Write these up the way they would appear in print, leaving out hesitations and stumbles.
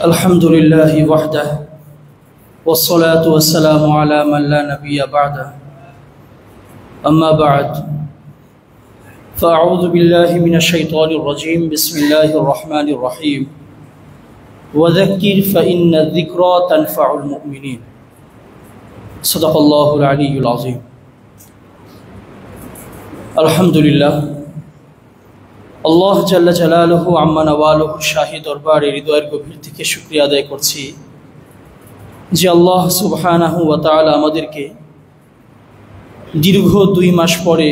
الحمد لله وحده والصلاة والسلام على من لا نبي بعده أما بعد فأعوذ بالله من الشيطان الرجيم بسم الله الرحمن الرحيم وذكر فإن الذكرى تنفع المؤمنين صدق الله العلي العظيم الحمد لله আল্লাহ জাল্লা জালালুহু আম্মা নওয়ালুহু শাহী দরবারে হৃদয়ের গভীর থেকে শুকরিয়া আদায় করছি যে আল্লাহ সুবহানাহু ওয়া তাআলা আমাদেরকে দীর্ঘ 2 মাস পরে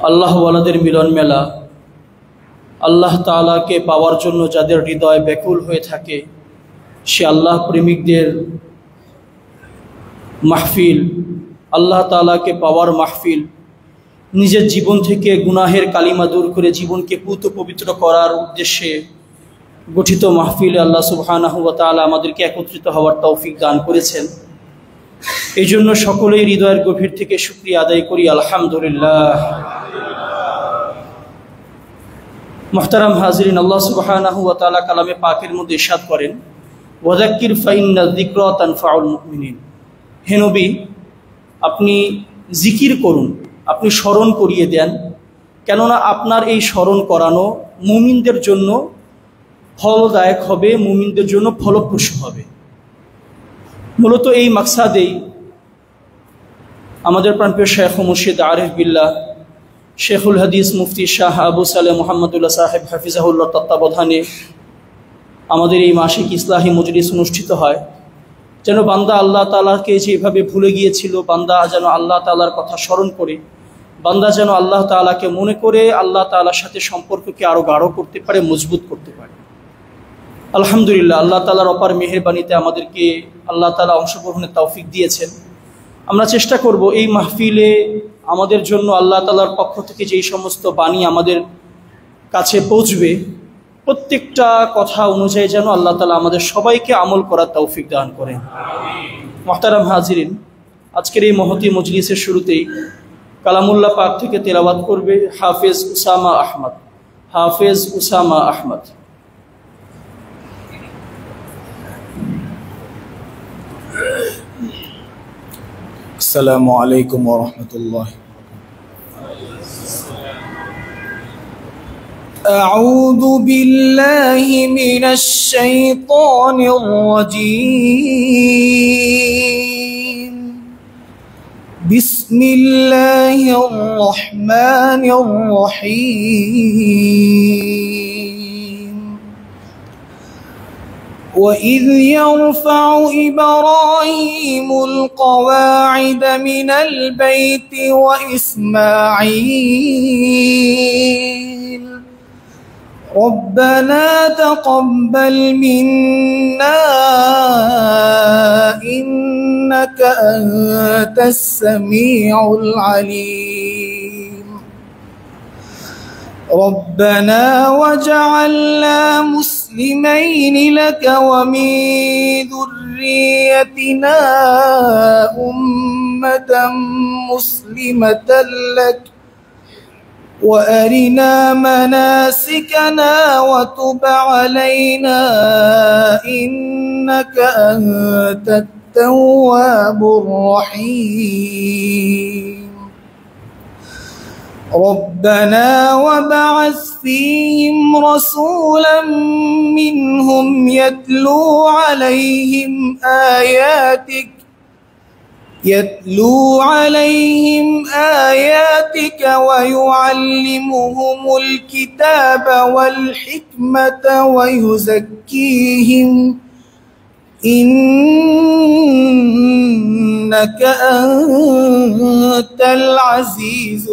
আল্লাহ ওয়ালাদের মিলন মেলা আল্লাহ তাআলাকে পাওয়ার জন্য যাদের হৃদয় ব্যাকুল হয়ে থাকে সে আল্লাহ প্রেমিকদের মাহফিল, আল্লাহ তাআলাকে পাওয়ার মাহফিল, নিজের জীবন থেকে গুনাহের কালিমা দূর করে জীবনকে পুত পবিত্র করার উদ্দেশ্যে গঠিত মাহফিলে আল্লাহ সুবহানাহু ওয়া তাআলা আমাদেরকে একত্রিত হওয়ার তৌফিক দান করেছেন। এই জন্য সকলেই হৃদয়ের গভীর থেকে শুকরিয়া আদায় করি আলহামদুলিল্লাহ। মুহতারাম হাজিরিন, আল্লাহ সুবহানাহু ওয়া তাআলা কালামে পাকের মধ্যে ইরশাদ করেন ওয়াযাক্কির ফাইন্না যিকরা তানফাউল মুমিনিন। হে নবী, আপনি জিকির করুন, আপনি স্মরণ করিয়ে দেন, কেননা আপনার এই স্মরণ করানো মুমিনদের জন্য ফলদায়ক হবে, মুমিনদের জন্য ফলপ্রসূ হবে। মূলত এই মাকসাদেই আমাদের প্রাণপ্রিয় শেখ ও মুর্শিদ আরিফ বিল্লাহ শেখুল হাদিস মুফতি শাহ আবু সালেহ মুহাম্মদুল্লাহ সাহেব হাফিজাহুল্লাহ তত্ত্বাবধানে আমাদের এই মাসিক ইসলাহি মজলিস অনুষ্ঠিত হয়, যেন বান্দা আল্লাহ তাআলাকে যেভাবে ভুলে গিয়েছিল, বান্দা যেন আল্লাহ তাআলার কথা স্মরণ করে, বান্দা যেন আল্লাহ তাআলাকে মনে করে আল্লাহ তাআলার সাথে সম্পর্ককে আরও গাঢ় করতে পারে, মজবুত করতে পারে। আলহামদুলিল্লাহ, আল্লাহ তাআলার অপার মেহেরবানিতে আমাদেরকে আল্লাহ তাআলা অংশগ্রহণের তৌফিক দিয়েছেন। আমরা চেষ্টা করব এই মাহফিলে আমাদের জন্য আল্লাহ তাআলার পক্ষ থেকে যেই সমস্ত বাণী আমাদের কাছে পৌঁছবে, প্রত্যেকটা কথা অনুযায়ী যেন আল্লাহ তাআলা আমাদের সবাইকে আমল করার তৌফিক দান করেন। মুহতারাম হাজিরিন, আজকের এই মহতী মজলিসের শুরুতেই কালামুল্লাহ পাক থেকে তেলাওয়াত করবে হাফেজ উসামা আহমদ। হাফেজ উসামা আহমদ। আসসালামু আলাইকুম ওয়া রাহমাতুল্লাহ। আউযু বিল্লাহি মিনাশ শাইতানির রাজীম। বিসমিল্লাহির রহমানির রহিম। وَإِذْ يَرْفَعُ إِبْرَاهِيمُ الْقَوَاعِدَ مِنَ الْبَيْتِ وَإِسْمَاعِيلُ رَبَّنَا تَقَبَّلْ مِنَّا إِنَّكَ أَنْتَ السَّمِيعُ الْعَلِيمُ رَبَّنَا وَاجْعَلْنَا مسلمين لك ومن ذريتنا أمة مسلمة لك وأرنا مناسكنا وتب علينا إنك أنت التواب الرحيم ربنا وابعث فيهم رسولا منهم يتلو عليهم آياتك ويعلمهم الكتاب والحكمة ويزكيهم إنك أنت العزيز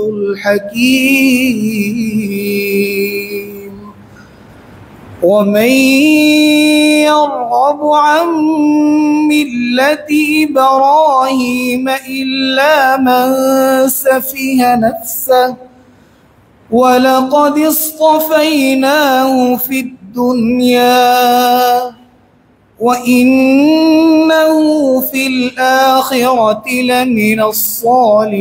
الحكيم ومن يرغب عن ملة إبراهيم إلا من سفه نفسه ولقد اصطفيناه في الدنيا وإنه في الآخرة لمن الصالحين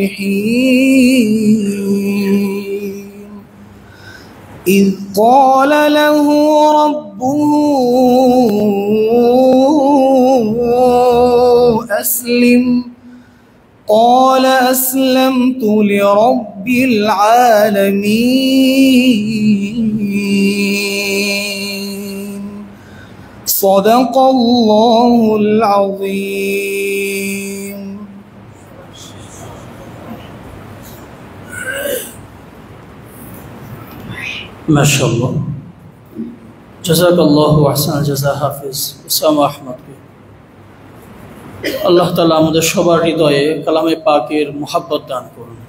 إذ قال له ربه أسلم قال أسلمت لرب العالمين صدق الله العظيم মাশাআল্লাহ জাযাকাল্লাহু আহসানাল জাযা হাফেজ উসামা আহমদকে আল্লাহ তাআলা আমাদের সবার হৃদয়ে কালামে পাকের মুহাব্বত দান করুন।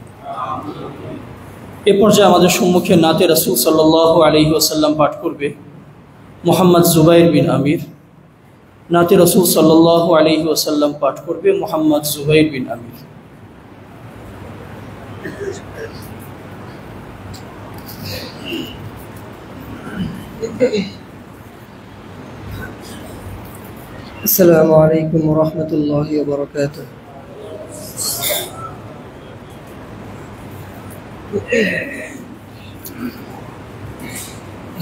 এ পর্যায়ে আমাদের সম্মুখে নাতে রাসূল সাল্লাল্লাহু আলাইহি ওয়াসাল্লাম পাঠ করবে মুহাম্মদ জুবাইর বিন আমির। নাতে রাসূল সাল্লাল্লাহু আলাইহি ওয়াসাল্লাম পাঠ করবে মুহাম্মদ জুবাইর বিন আমির। السلام عليكم ورحمة الله وبركاته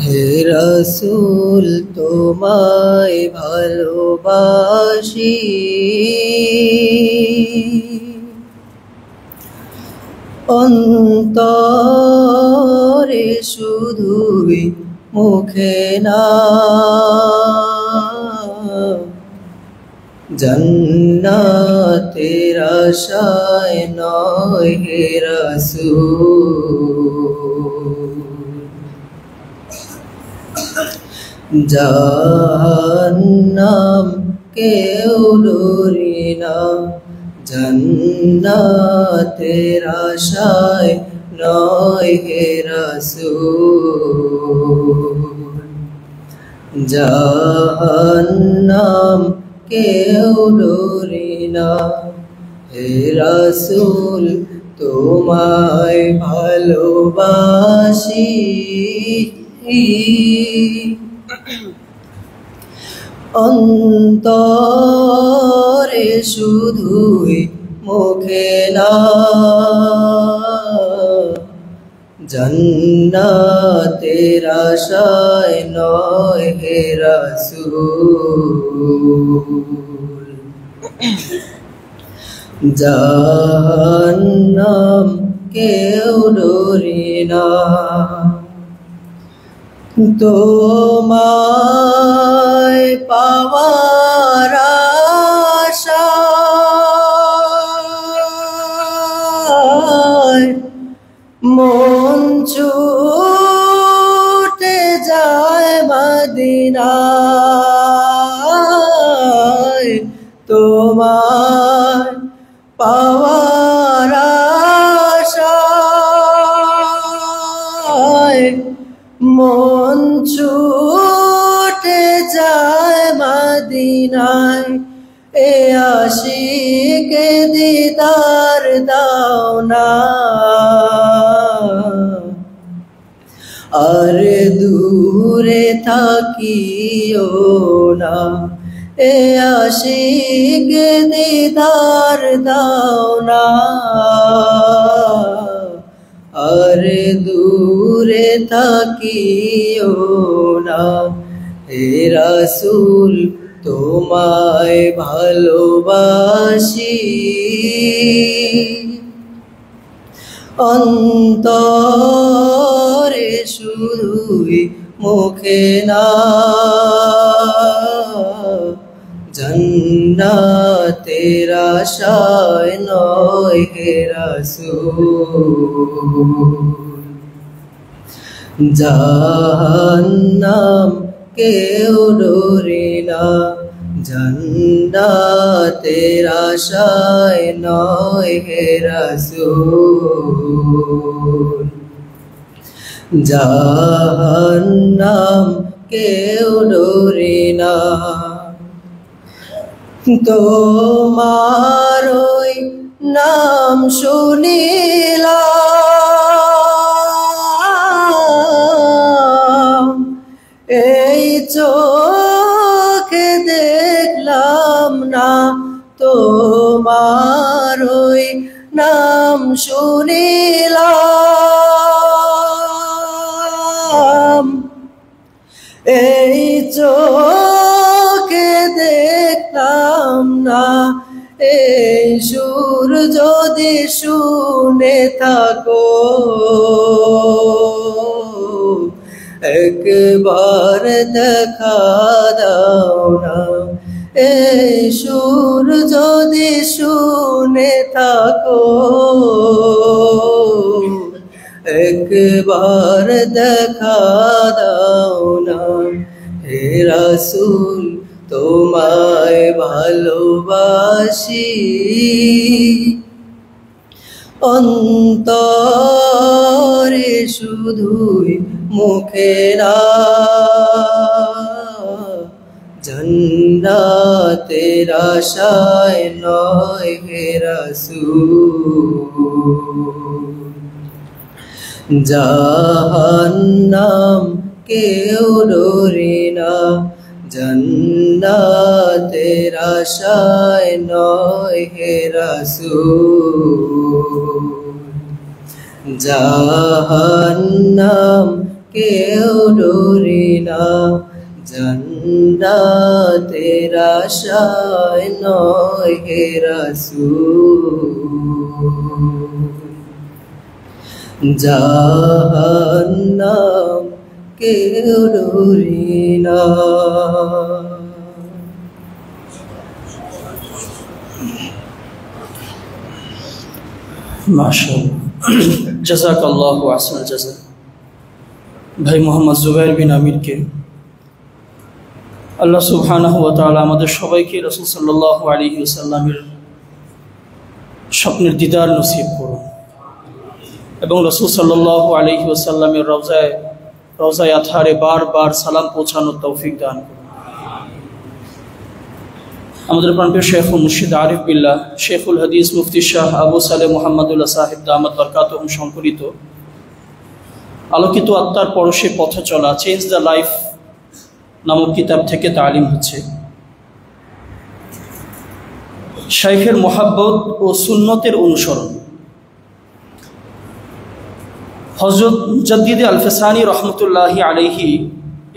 হে রাসূল তোমায় ভালোবাসি অন্তরে শুধুই মুখে না জান্নাতের আশায় নয় হে রাসূল জাহান্নাম কেউ ডরি না জান্নাতের আশায় নয় হে রাসূল জাহান্নাম কেউ ডরি না হে রাসূল তোমায় ভালোবাসি অন্তরে শুধুই মুখে না জান্নাতের আশায় নয় হে রাসূল জাহান্নাম কেউ ডরি না তোমায় পাওয়ার আশায় মন ছুটে যায় মদিনায় তোমায় পাওয়ার আশায় মন ছুটে যায় মদিনায় এ আশিকে দিদার দাও না আর দূরে থাকিও না এ আশিকে দিদার দাও না আর দূরে থাকিও না হে রাসূল তোমায় ভালোবাসি অন্তরে শুধুই মুখে না জান্নাতের আশায় নয় হে রাসূল জাহান্নাম কেউ ডরে না জান্নাতের আশায় নয় হে রাসূল জাহান্নাম কেউ ডরে না তোমার ওই নাম শুনিলাম এই চোখে দেখলাম না তোমার ওই নাম শুনিলাম চোখে দেখলাম না, এই সুর যদি শুনে থাকো, একবার দেখা দাও না। এই সুর যদি শুনে থাকো, একবার দেখা দাও না। হে রাসূল তোমায় ভালোবাসি, অন্তরে শুধুই মুখে না, জান্নাতের আশায় নয় হে রাসূল। জাহান্নাম কেউ ডোরে না, জান্নাতের আশায় নয় হে রাসূল। জাহান্নাম কেউ ডোরে না, জান্নাতের আশায় নয় হে রাসূল। জাহান্নাম কেউ ডোরে না। মাশাআল্লাহ, জাযাকাল্লাহু আহসানাল জাযা। ভাই মোহাম্মদ জুবাইর বিন আমিরকে আল্লাহ সুবহানাহু ওয়া তাআলা আমাদের সবাইকে রাসূল সাল্লাল্লাহু আলাইহি ওয়াসাল্লামের স্বপ্নের দিদার নসিব করুন এবং রাসূল সাল্লাল্লাহু আলাইহি ওয়াসাল্লামের রওজায়ে আতহারে বারবার সালাম পৌঁছানোর তৌফিক দান করুন। আমাদের প্রাণপ্রিয় শেখ ও মুর্শিদ আরিফ বিল্লাহ শেখুল হাদিস মুফতি শাহ আবু সালেহ মুহাম্মদুল্লাহ সাহেব দামাত বরকাতুহুম সংকলিত আলোকিত আত্মার পরশে পথ চলা, চেঞ্জ দ্য লাইফ নামক কিতাব থেকে তালিম হচ্ছে। শাইখের মোহাব্বত ও সুন্নতের অনুসরণ। হযরত মুজাদ্দিদ আল ফেসানি রহমতুল্লাহি আলাইহি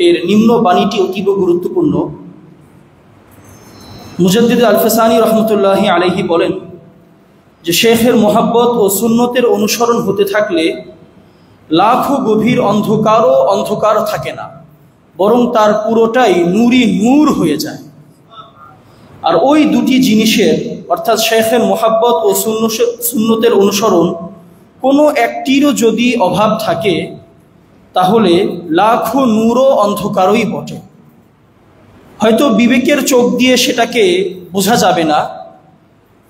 এর নিম্ন বাণীটি অতীব গুরুত্বপূর্ণ। মুজাদ্দিদ আল ফেসানি রহমতুল্লাহি আলাইহি বলেন যে শেখের মোহাব্বত ও সুন্নতের অনুসরণ হতে থাকলে লাখো গভীর অন্ধকার থাকে না, বরং তার পুরোটাই নূরি নূর হয়ে যায়। আর ওই দুটি জিনিসের অর্থাৎ শেখের মোহাব্বত ও সুন্নতের অনুসরণ কোনো একটিরও যদি অভাব থাকে তাহলে লাখো নূর ও অন্ধকারই বটে। হয়তো বিবেকের চোখ দিয়ে সেটাকে বোঝা যাবে না,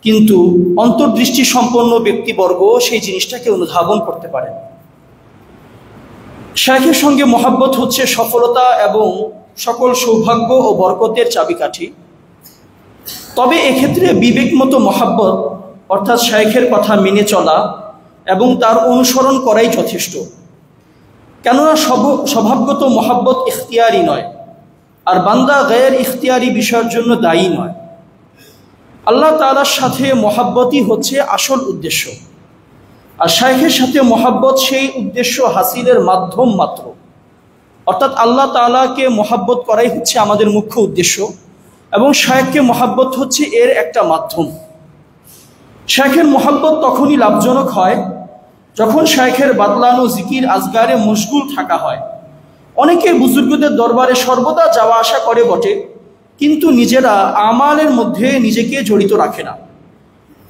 কিন্তু অন্তর্দৃষ্টি সম্পন্ন ব্যক্তিবর্গ সেই জিনিসটাকে অনুধাবন করতে পারে। শাইখের সঙ্গে মোহাব্বত হচ্ছে সফলতা এবং সকল সৌভাগ্য ও বরকতের চাবিকাঠি। তবে এক্ষেত্রে বিবেক মতো মোহাব্বত অর্থাৎ শাইখের কথা মেনে চলা এবং তার অনুসরণ করাই যথেষ্ট। কেননা স্বভাবগত মোহাব্বত ইখতিয়ারি নয়, আর বান্দা গায়ের ইখতিয়ারি বিষয়ের জন্য দায়ী নয়। আল্লাহ তাআলার সাথে মোহাব্বতই হচ্ছে আসল উদ্দেশ্য, আর শাইখের সাথে মোহাব্বত সেই উদ্দেশ্য হাসিলের মাধ্যম মাত্র। অর্থাৎ আল্লাহ তাআলাকে মোহাব্বত করাই হচ্ছে আমাদের মুখ্য উদ্দেশ্য এবং শাইখকে মোহাব্বত হচ্ছে এর একটা মাধ্যম। শাইখের মোহাব্বত তখনই লাভজনক হয় যখন শাইখের বাতলানো জিকির আজগারে মশগুল থাকা হয়। অনেকে বুজুর্গদের দরবারে সর্বদা যাওয়া আসা করে বটে, কিন্তু নিজেরা আমালের মধ্যে নিজেকে জড়িত রাখে না,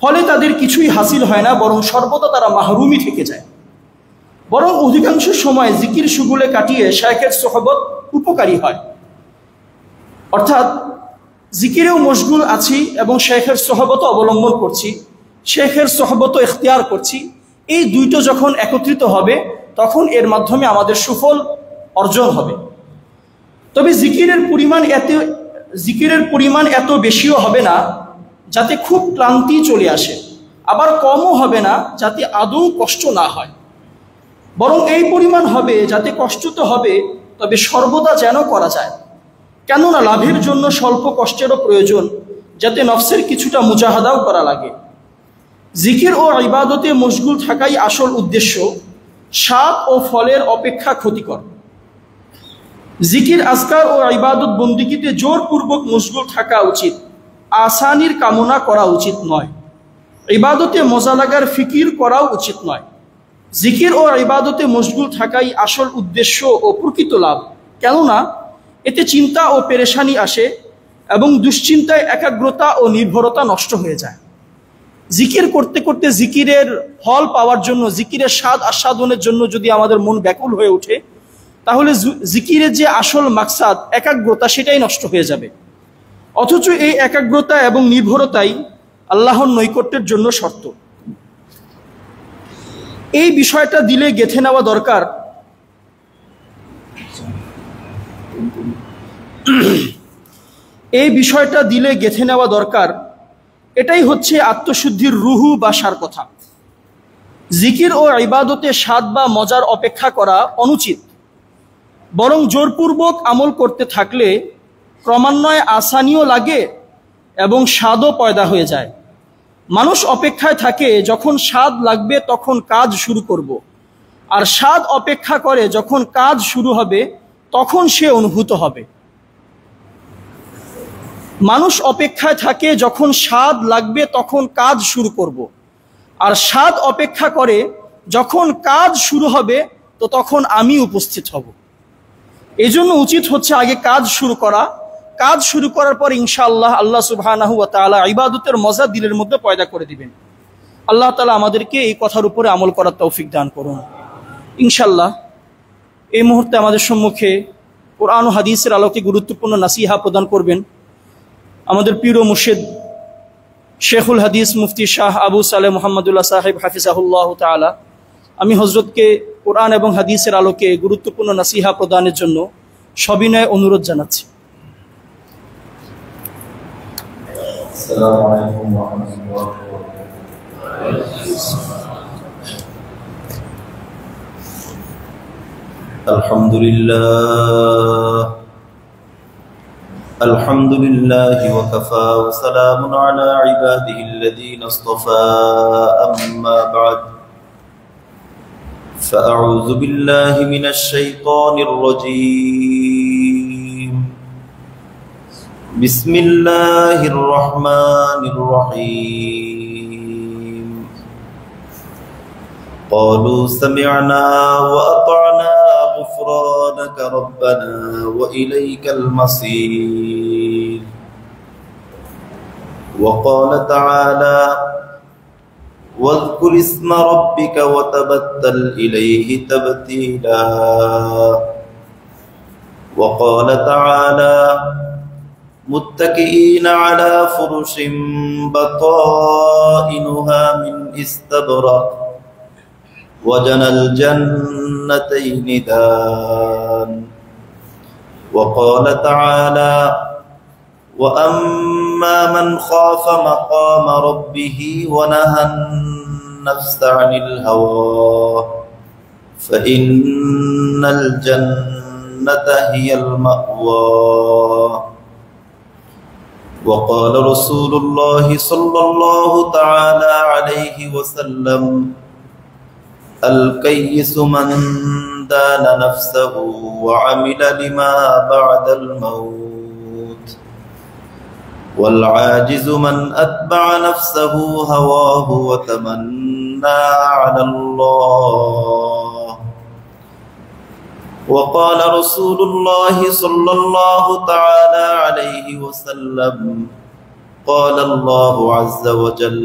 ফলে তাদের কিছুই হাসিল হয় না, বরং সর্বদা তারা মাহরুমই থেকে যায়। বরং অধিকাংশ সময় জিকির সুগুলে কাটিয়ে শাইখের সোহবত উপকারী হয়। অর্থাৎ জিকিরেও মশগুল আছি এবং শাইখের সোহবতও অবলম্বন করছি, শাইখের সোহবতও ইখতিয়ার করছি। এই দুইটো যখন একত্রিত হবে তখন এর মাধ্যমে আমাদের সুফল অর্জন হবে। তবে জিকিরের পরিমাণ এত বেশিও হবে না যাতে খুব ক্লান্তি চলে আসে, আবার কমও হবে না যাতে আদৌ কষ্ট না হয়। বরং এই পরিমাণ হবে যাতে কষ্ট তো হবে, তবে সর্বদা যেন করা যায়। কেননা লাভের জন্য স্বল্প কষ্টেরও প্রয়োজন, যাতে নফসের কিছুটা মুজাহাদাও করা লাগে। জিকির ও ইবাদতে মশগুল থাকাই আসল উদ্দেশ্য, স্বাদ ও ফলের অপেক্ষা ক্ষতিকর। জিকির, আজকার ও ইবাদত বন্দিগিতে জোরপূর্বক মশগুল থাকা উচিত, আসানির কামনা করা উচিত নয়। ইবাদতে মজা লাগার ফিকির করাও উচিত নয়। জিকির ও ইবাদতে মশগুল থাকাই আসল উদ্দেশ্য ও প্রকৃত লাভ। কেননা এতে চিন্তা ও পেরেশানি আসে এবং দুশ্চিন্তায় একাগ্রতা ও নির্ভরতা নষ্ট হয়ে যায়। জিকির করতে করতে জিকিরের ফল পাওয়ার জন্য, জিকিরের স্বাদ আস্বাদনের জন্য যদি আমাদের মন ব্যাকুল হয়ে ওঠে, তাহলে জিকিরের যে আসল মাকসাদ একাগ্রতা, সেটাই নষ্ট হয়ে যাবে। অথচ এই একাগ্রতা এবং নির্ভরতাই আল্লাহর নৈকট্যের জন্য শর্ত। এই বিষয়টা দিলে গেঁথে নেওয়া দরকার। এই বিষয়টা দিলে গেঁথে নেওয়া দরকার। এটাই হচ্ছে আত্মশুদ্ধির রুহু বা সার কথা। জিকির ও ইবাদতে স্বাদ বা মজার অপেক্ষা করা অনুচিত, বরং জোরপূর্বক আমল করতে থাকলে ক্রমান্বয়ে আসানিও লাগে এবং স্বাদও পয়দা হয়ে যায়। মানুষ অপেক্ষায় থাকে যখন স্বাদ লাগবে তখন কাজ শুরু করব, আর স্বাদ অপেক্ষা করে যখন কাজ শুরু হবে তখন সে অনুভূত হবে। মানুষ অপেক্ষায় থাকে যখন স্বাদ লাগবে তখন কাজ শুরু করব, আর স্বাদ অপেক্ষা করে যখন কাজ শুরু হবে তো তখন আমি উপস্থিত হব। এই জন্য উচিত হচ্ছে আগে কাজ শুরু করা। কাজ শুরু করার পর ইনশাআল্লাহ আল্লাহ সুবহানাহু ওয়া তাআলা ইবাদতের মজা দিলের মধ্যে পয়দা করে দিবেন। আল্লাহ তাআলা আমাদেরকে এই কথার উপরে আমল করার তৌফিক দান করুন ইনশাআল্লাহ। এই মুহূর্তে আমাদের সম্মুখে কোরআন ও হাদিসের আলোকে গুরুত্বপূর্ণ নাসিহা প্রদান করবেন আমাদের পীর ও মুর্শিদ শেখুল হাদিস মুফতি শাহ আবু সালেহ মুহাম্মদুল্লাহ সাহেব হাফিজাহুল্লাহ তাআলা। আমি হযরতকে কোরআন এবং হাদিসের আলোকে গুরুত্বপূর্ণ নাসিহা প্রদানের জন্য সবিনয় অনুরোধ জানাচ্ছি। السلام عليكم ورحمة الله وبركاته. الحمد لله وكفى وسلام على عباده الذين اصطفى. أما بعد فأعوذ بالله من الشيطان الرجيم. بسم الله الرحمن الرحيم. قالوا سمعنا وأطعنا غفرانك ربنا وإليك المصير. وقال تعالى واذكر اسم ربك وتبتل إليه تبتيلا. وقال تعالى متكئين على فرش بطائنها من استبرق وجنى الجنتين دان. وقال تعالى وأما من خاف مقام ربه ونهى النفس عن الهوى فإن الجنة هي المأوى. وقال رسول الله صلى الله تعالى عليه وسلم الكيس من دان نفسه وعمل لما بعد الموت. والعاجز من أتبع نفسه هواه وتمنى على الله. وقال رسول الله صلى الله تعالى عليه وسلم قال الله عز وجل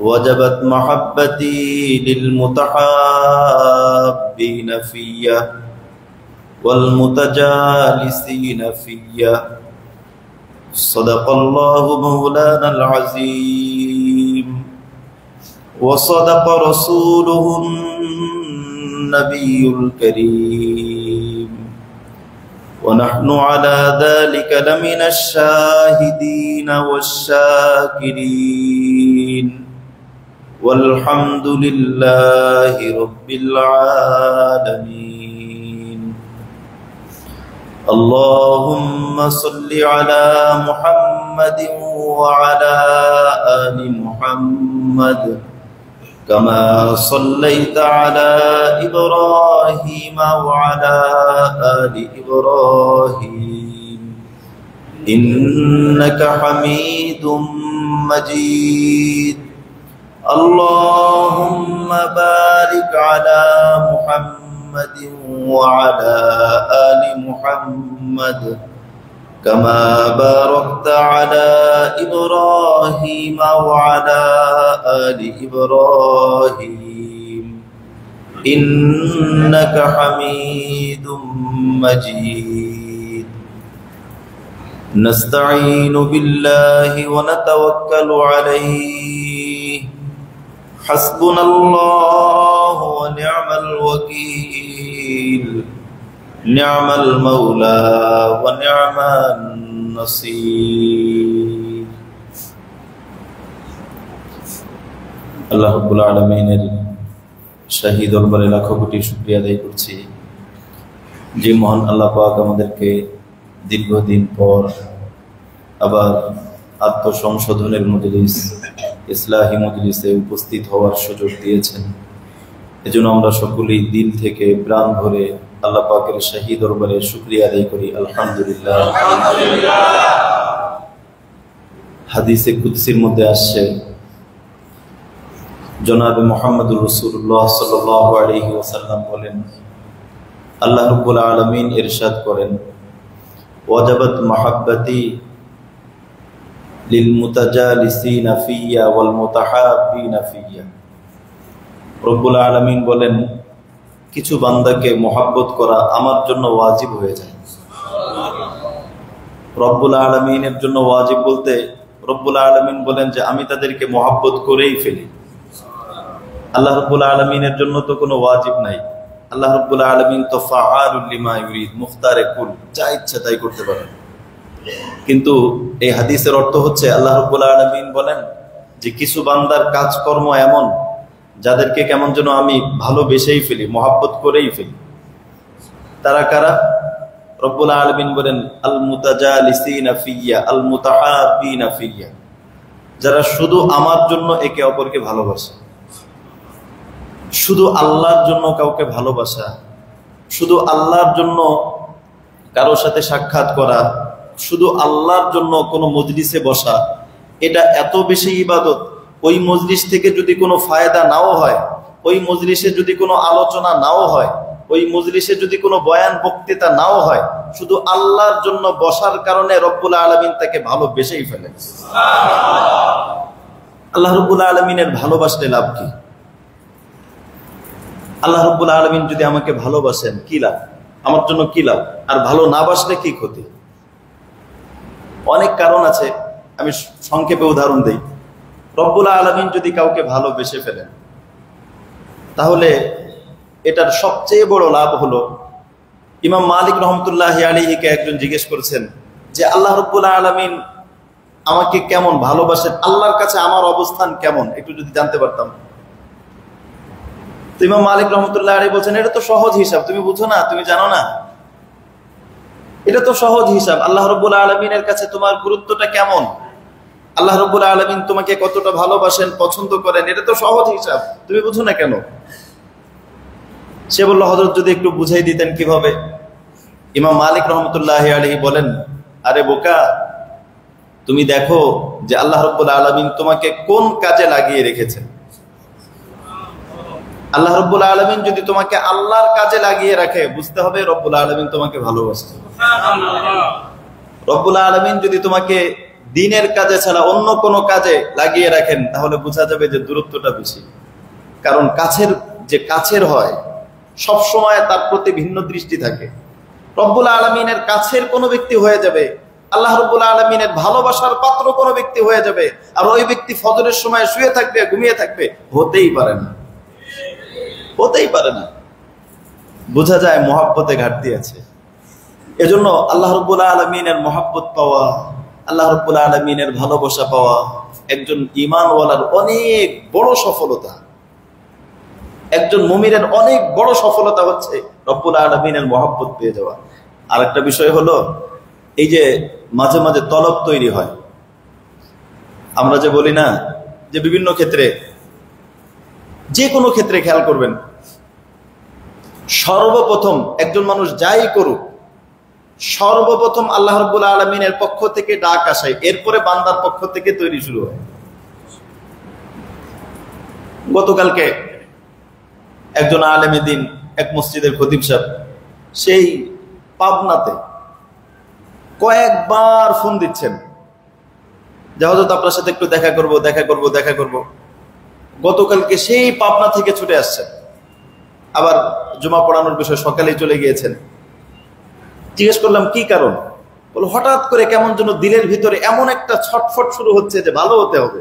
وجبت محبتي للمتحابين فيا والمتجالسين فيا. صدق الله مولانا العظيم وصدق رسوله النبي الكريم. ونحن على ذلك لمن الشاهدين والشاكرين والحمد لله رب العالمين. اللهم صل على محمد وعلى آل محمد كما صليت على إبراهيم وعلى آل إبراهيم إنك حميد مجيد اللهم بارك على محمد وعلى آل محمد كما باركت على إبراهيم وعلى آل إبراهيم إنك حميد مجيد نستعين بالله ونتوكل عليه حسبنا الله ونعم الوكيل نعم المولى ونعم النصير আল্লাহ রাব্বুল আলামিনের শাহী দরবারে লাখো কোটি শুকরিয়া আদায় করছি যে মহান আল্লাহ পাক আমাদেরকে দীর্ঘদিন পর আবার আত্মসংশোধনের মজলিস ইসলাহি মজলিসে উপস্থিত হওয়ার সুযোগ দিয়েছেন। এজন্য আমরা সকলেই দিল থেকে প্রাণ ভরে আল্লাহ পাকের শাহী দরবারে শুকরিয়া আদায় করি আলহামদুলিল্লাহ। হাদিসে কুদসির মধ্যে আসছে জনাবে মুহাম্মদুর রাসূলুল্লাহ সাল্লাল্লাহু আলাইহি ওয়াসাল্লাম বলেন, আল্লাহ রাব্বুল আলামিন ইরশাদ করেন, ওয়াজাবাত মাহাব্বাতি লিল মুতাজালিসিনা ফিয়া ওয়াল মুতাহাব্বিনা ফিয়া। রব্বুল আলামিন বলেন, কিছু বান্দাকে মহব্বত করা আমার জন্য ওয়াজিব হয়ে যায়। রব্বুল আলামিনের জন্য ওয়াজিব বলতে রব্বুল আলামিন বলেন যে আমি তাদেরকে মহব্বত করেই ফেলি। আল্লাহ রাব্বুল আলামিনের জন্য তো কোনো ওয়াজিব নাই। আল্লাহ রাব্বুল আলামিন তো ফাআলুল লিমা ইউরিদ, মুখতারে কুল, যা ইচ্ছা তাই করতে পারেন। কিন্তু এই হাদিসের অর্থ হচ্ছে আল্লাহ রাব্বুল আলামিন বলেন যে কিছু বান্দার কাজকর্ম এমন যাদেরকে কেমন যেন আমি ভালোবেসেই ফেলি, মহব্বত করেই ফেলি। তারা কারা? রব্বুল আলামিন বলেন আল মুতাজালিসিনা ফিয়া আল মুতাহাব্বিনা ফিয়া, যারা শুধু আমার জন্য একে অপরকে ভালোবাসে। শুধু আল্লাহর জন্য কাউকে ভালোবাসা, শুধু আল্লাহর জন্য কারো সাথে সাক্ষাৎ করা, শুধু আল্লাহর জন্য কোনো মজলিসে বসা, এটা এত বেশি ইবাদত। ওই মজলিস থেকে যদি কোনো ফায়দা নাও হয়, ওই মজলিসে যদি কোনো আলোচনা নাও হয়, ওই মজলিসে যদি কোনো বয়ান বক্তৃতা নাও হয়, শুধু আল্লাহর জন্য বসার কারণে রব্বুল আলামিন তাকে ভালোবেসেই ফেলেন। আল্লাহ রব্বুল আলামিনের ভালোবাসলে লাভ কি? আল্লাহ রব্বুল আলামিন যদি আমাকে ভালোবাসেন কি লাভ? আমার জন্য কি লাভ? আর ভালো না বাসলে কি ক্ষতি? অনেক কারণ আছে, আমি সংক্ষেপে উদাহরণ দেই। রব্বুল আলামিন যদি কাউকে ভালোবেসে ফেলেন, তাহলে এটার সবচেয়ে বড় লাভ হলো, ইমাম মালিক রহমতুল্লাহি আলাইহিকে একজন জিজ্ঞেস করেছেন যে আল্লাহ রব্বুল আলামিন আমাকে কেমন ভালোবাসেন, আল্লাহর কাছে আমার অবস্থান কেমন, একটু যদি জানতে পারতাম। তো ইমাম মালিক রহমতুল্লাহ আলাইহি বলছেন, এটা তো সহজ হিসাব, তুমি বুঝো না, তুমি জানো না, এটা তো সহজ হিসাব। আল্লাহ রব্বুল আলামিনের কাছে তোমার গুরুত্বটা কেমন, আল্লাহ রব্বুল আলামিন তোমাকে কতটা ভালোবাসেন, পছন্দ করেন, এটা তো সহজ হিসাব, তুমি বুঝো না কেন? সে বলল, হযরত যদি একটু বুঝাই দিতেন কিভাবে। ইমাম মালিক রহমতুল্লাহি আলাইহি বলেন, আরে বোকা, তুমি দেখো যে আল্লাহ রব্বুল আলামিন তোমাকে কোন কাজে লাগিয়ে রেখেছেন। আল্লাহ রব্বুল আলামিন যদি তোমাকে আল্লাহর কাজে লাগিয়ে রাখে, বুঝতে হবে রব্বুল আলামিন তোমাকে ভালোবাসেন। রব্বুল আলামিন যদি তোমাকে দিনের কাজে ছাড়া অন্য কোনো কাজে লাগিয়ে রাখেন, তাহলে বোঝা যাবে যে দূরত্বটা বেশি। কারণ কাছের যে কাছের হয়, সব সময় তার প্রতি ভিন্ন দৃষ্টি থাকে। রব্বুল আলামিনের কাছের কোনো ব্যক্তি হয়ে যাবে, আল্লাহ রব্বুল আলামিনের ভালোবাসার পাত্র কোনো ব্যক্তি হয়ে যাবে, আর ওই ব্যক্তি ফজরের সময় শুয়ে থাকবে, ঘুমিয়ে থাকবে, হতেই পারে না, হতেই পারে না। বোঝা যায় মহব্বতে ঘাটতি আছে। এজন্য আল্লাহ রাব্বুল আলামিনের মহব্বত পাওয়া, আল্লাহ রাব্বুল আলামিনের ভালোবাসা পাওয়া একজন ঈমানওয়ালার অনেক বড় সফলতা। একজন মুমিনের অনেক বড় সফলতা হচ্ছে রব্বুল আলামিনের মহব্বত পেয়ে যাওয়া। আর একটা বিষয় হলো, এই যে মাঝে মাঝে তলব তৈরি হয়, আমরা যে বলি না যে বিভিন্ন ক্ষেত্রে যে কোনো ক্ষেত্রে খেয়াল করবেন, সর্বপ্রথম একজন মানুষ যাই করুক, সর্বপ্রথম আল্লাহ রাব্বুল আলামিনের পক্ষ থেকে ডাক আসে, এরপরে বান্দার পক্ষ থেকে তৈরি শুরু হয়। গতকালকে একজন আলেমে দিন, এক মসজিদের খতিব সাহেব, সেই পাবনাতে কয়েকবার ফোন দিচ্ছেন যে হযরত আপনার সাথে একটু দেখা করব। গতকালকে সেই পাবনা থেকে ছুটে আসছেন, আবার জুমা পড়ানোর বিষয় সকালেই চলে গিয়েছেন। জিজ্ঞেস করলাম কি কারণ? বল হঠাৎ করে কেমন যেন দিলের ভিতরে এমন একটা ছটফট শুরু হচ্ছে যে ভালো হতে হবে,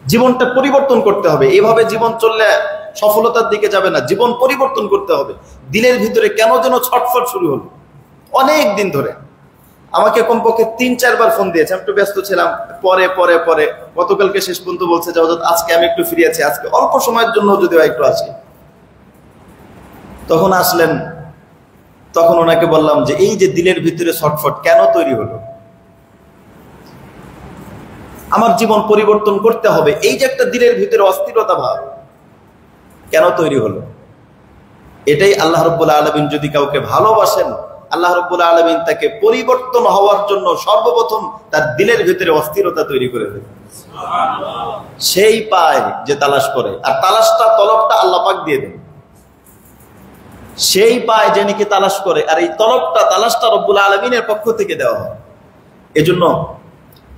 জীবনটা পরিবর্তন করতে হবে, এভাবে জীবন চললে সফলতার দিকে যাবে না, জীবন পরিবর্তন করতে হবে। দিলের ভিতরে কেন যেন ছটফট শুরু হলো অনেক দিন ধরে। আমাকে কমপক্ষে 3-4 বার ফোন দিয়েছে, আমি একটু ব্যস্ত ছিলাম। পরে গতকালকে শেষ পর্যন্ত বলছে যে হযরত আজকে আমি একটু ফ্রি আছি, আজকে অল্প সময়ের জন্য যদিও একটু আসি। তখন আসলেন, তখন ওনাকে বললাম যে এই যে দিলের ভিতরে ছটফট কেন তৈরি হলো, আমার জীবন পরিবর্তন করতে হবে, এই যে একটা দিলের ভিতরে অস্থিরতা ভাব কেন তৈরি হলো? এটাই আল্লাহ রাব্বুল আলামিন যদি কাউকে ভালোবাসেন, আল্লাহ রাব্বুল আলামিন তাকে পরিবর্তন হওয়ার জন্য সর্বপ্রথম তার দিলের ভিতরে অস্থিরতা তৈরি করে দেন। সেই পায় যে তালাশ করে, আর তালাশটা তলবটা আল্লাহ পাক দিয়ে দেন। সেই পায় যে নাকি তালাশ করে, আর এই তলবটা তালাশটা রব্বুল আলামিনের পক্ষ থেকে দেওয়া হয়। এজন্য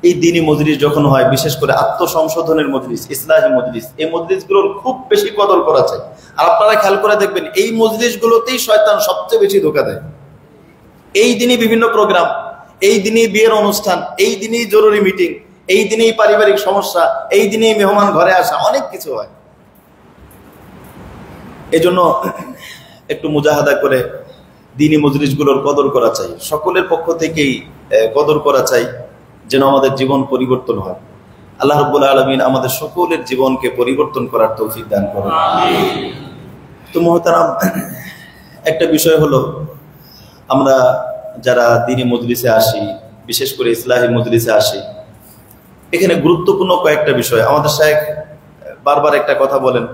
এই দ্বীনি মজলিস যখন হয়, বিশেষ করে আত্মসংশোধনের মজলিস, ইসলাহি মজলিস, এই মজলিসগুলোর খুব বেশি কদর করা চাই। আর আপনারা খেয়াল করে দেখবেন এই মজলিসগুলোতেই শয়তান সবচেয়ে বেশি ধোঁকা দেয়। এই দিনই বিভিন্ন প্রোগ্রাম, এই দিনই বিয়ের অনুষ্ঠান, এই দিনই জরুরি মিটিং, এই দিনই পারিবারিক সমস্যা, এই দিনই মেহমান ঘরে আসা, অনেক কিছু হয়। এজন্য একটু মুজাহাদা করে দ্বীনি মজলিসগুলোর কদর করা চাই, সকলের পক্ষ থেকেই কদর করা চাই, যেন আমাদের জীবন পরিবর্তন হয়। আল্লাহ রাব্বুল আলামিন আমাদের সকলের জীবনকে পরিবর্তন করার তৌফিক দান করুন। তো মুহতারাম, একটা বিষয় হলো, আমরা যারা দ্বীনি মজলিসে আসি, বিশেষ করে ইসলাহি মজলিসে আসি, এখানে গুরুত্বপূর্ণ কয়েকটা বিষয়। আমাদের শায়েখ বারবার একটা কথা বলেন,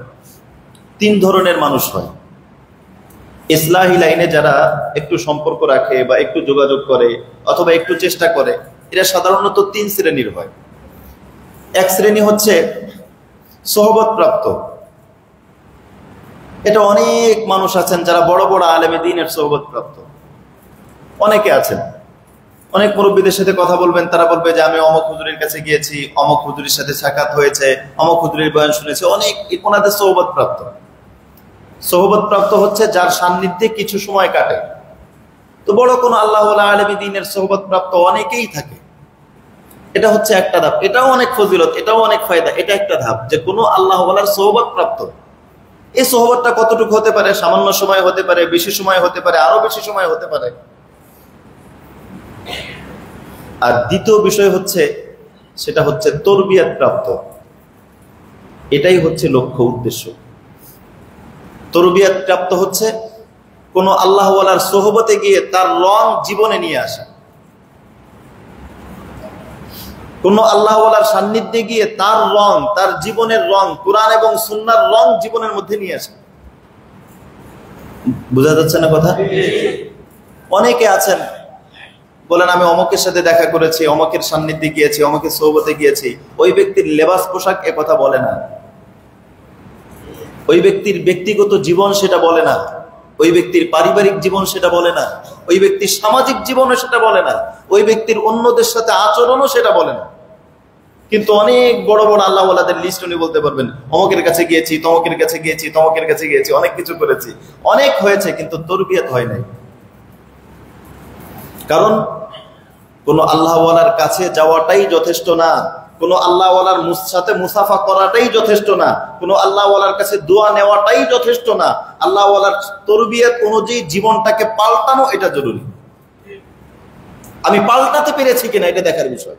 3 ধরনের মানুষ হয় ইসলাহি লাইনে যারা একটু সম্পর্ক রাখে বা একটু যোগাযোগ করে অথবা একটু চেষ্টা করে, এরা সাধারণত 3 শ্রেণীর হয়। এক শ্রেণী হচ্ছে সোহবত প্রাপ্ত। এটা অনেক মানুষ আছেন যারা বড় বড় আলেমে দ্বীনের সোহবত প্রাপ্ত, অনেকে আছেন। অনেক মুরব্বীদের সাথে কথা বলবেন, তারা বলবে যে আমি অমক হুজুরের কাছে গিয়েছি, অমক হুজুরের সাথে সাক্ষাৎ হয়েছে, অমক হুজুরের বয়ান শুনেছে, অনেক ওনাদের সোহবত প্রাপ্ত। সোহবত প্রাপ্ত হচ্ছে যার সান্নিধ্যে কিছু সময় কাটে। তো বড় কোনো আল্লাহ ওয়ালা আলেমে দ্বীনের সোহবত প্রাপ্ত অনেকেই থাকে। এটা হচ্ছে একটা ধাপ, এটাও অনেক ফজিলত, এটাও অনেক ফায়দা। এটা একটা ধাপ যে কোনো আল্লাহ ওয়ালার সোহবত প্রাপ্ত। এই সোহবতটা কতটুকু হতে পারে? সামান্য সময় হতে পারে, বেশি সময় হতে পারে, আরো বেশি সময় হতে পারে। আর দ্বিতীয় বিষয় হচ্ছে, সেটা হচ্ছে তরবিয়াত প্রাপ্ত। এটাই হচ্ছে লক্ষ্য, উদ্দেশ্য। তরবিয়াত প্রাপ্ত হচ্ছে কোন আল্লাহ ওয়ালার সোহবতে গিয়ে তার রং জীবনে নিয়ে আসা, কোন আল্লাহ ওয়ালার সান্নিধ্যে গিয়ে তার রং, তার জীবনের রং, কুরআন এবং সুন্নাহর রং জীবনের মধ্যে নিয়ে আসা। বোঝা যাচ্ছে না কথা? অনেকে আছেন বলেন আমি অমকের সাথে দেখা করেছি, অমকের সান্নিধ্যে গিয়েছি, অমকের সোহবতে গিয়েছি। ওই ব্যক্তির লেবাস পোশাক এ কথা বলে না, ওই ব্যক্তির ব্যক্তিগত জীবন সেটা বলে না, ওই ব্যক্তির পারিবারিক জীবন সেটা বলে না, ওই ব্যক্তির সামাজিক জীবনও সেটা বলে না, ওই ব্যক্তির অন্যদের সাথে আচরণও সেটা বলে না। কিন্তু অনেক বড় বড় আল্লাহ ওয়ালাদের লিস্ট উনি বলতে পারবেন, অমকের কাছে গিয়েছি, তমকের কাছে গিয়েছি, তমকের কাছে গিয়েছি, অনেক কিছু করেছি, অনেক হয়েছে, কিন্তু তরবিয়ত হয় নাই। কারণ কোন আল্লাহ ওয়ালার কাছে যাওয়াটাই যথেষ্ট না, কোন আল্লাহ ওয়ালার সাথে মুসাফা করাটাই যথেষ্ট না, কোন আল্লাহ ওয়ালার কাছে দোয়া নেওয়াটাই যথেষ্ট না। আল্লাহ ওয়ালার তরবিয়ত অনুযায়ী জীবনটাকে পাল্টানো এটা জরুরি। আমি পাল্টাতে পেরেছি কিনা এটা দেখার বিষয়।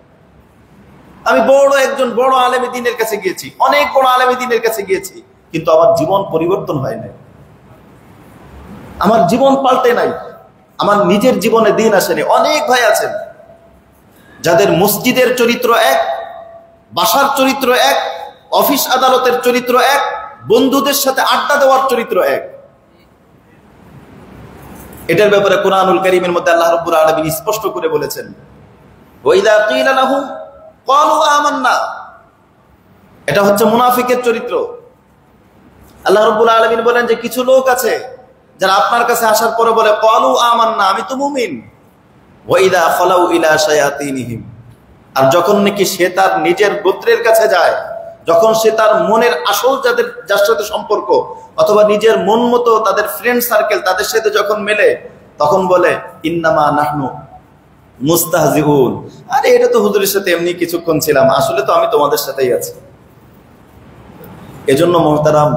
আমি একজন বড় আলেমে দ্বীনের কাছে গিয়েছি, অনেক বড় আলেমে দ্বীনের কাছে গিয়েছি, কিন্তু আমার জীবন পরিবর্তন হয় নাই, আমার জীবন পাল্টে নাই, আমার নিজের জীবনে দিন আসেনি। অনেক ভাই আছেন যাদের মসজিদের চরিত্র এক, বাসার চরিত্র এক, অফিস আদালতের চরিত্র এক, বন্ধুদের সাথে আড্ডা দেওয়ার চরিত্র এক। এটার ব্যাপারে কুরআনুল কারীমের মধ্যে আল্লাহ রাব্বুল আলামিন স্পষ্ট করে বলেছেন, ওয়াইদা কিলা লাহুম ক্বালু আমান্না। এটা হচ্ছে মুনাফিকের চরিত্র। আল্লাহ রাব্বুল আলামিন বলেন যে কিছু লোক আছে যারা আপনার কাছে আসার পরে বলে ক্বালু আমান্না, আমি তো মুমিন। ওয়াইদা খালাউ ইলা শায়াতিনহিম, আর যখন নাকি সে তার নিজের গোত্রের কাছে যায়, যখন সে তার মনের আসল যার সাথে সম্পর্ক অথবা নিজের মন মতো তাদের ফ্রেন্ড সার্কেল তাদের সাথে যখন মেলে, তখন বলে ইন্নামা নাহনু মুস্তাহজিউন, আরে এটা তো হুজুরের সাথে এমনি কিছুক্ষণ ছিলাম, আসলে তো আমি তোমাদের সাথেই আছি। এজন্য মুহতারাম,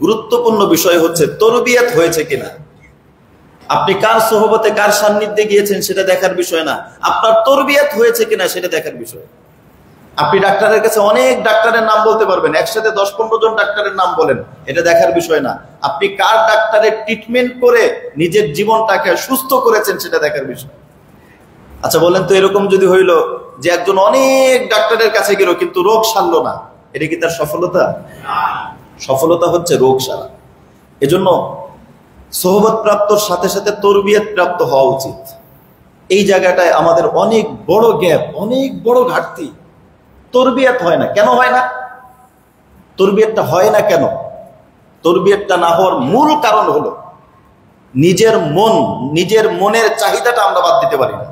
গুরুত্বপূর্ণ বিষয় হচ্ছে তরবিয়ত হয়েছে কিনা। আপনি কার সোহবতে কার সান্নিধ্যে গিয়েছেন সেটা দেখার বিষয় না, আপনার তরবিয়ত হয়েছে কিনা সেটা দেখার বিষয়। আপনি ডাক্তারের কাছে অনেক ডাক্তারের নাম বলতে পারবেন, একসাথে 10-15 জন ডাক্তারের নাম বলেন, এটা দেখার বিষয় না। আপনি কার ডাক্তারের ট্রিটমেন্ট করে নিজের জীবনটাকে সুস্থ করেছেন সেটা দেখার বিষয়। আচ্ছা বলেন তো, এরকম যদি হইল যে একজন অনেক ডাক্তারের কাছে গেল কিন্তু রোগ সারলো না, এটা কি তার সফলতা? সফলতা হচ্ছে রোগ সারা। এজন্য সোহবত প্রাপ্তর সাথে সাথে তরবিয়ত প্রাপ্ত হওয়া উচিত। এই জায়গাটায় আমাদের অনেক বড় গ্যাপ, অনেক বড় ঘাটতি। তরবিয়ত হয় না কেন? হয় না, তরবিয়তটা হয় না কেন? তরবিয়তটা না হওয়ার মূল কারণ হলো নিজের মনের চাহিদাটা আমরা বাদ দিতে পারি না।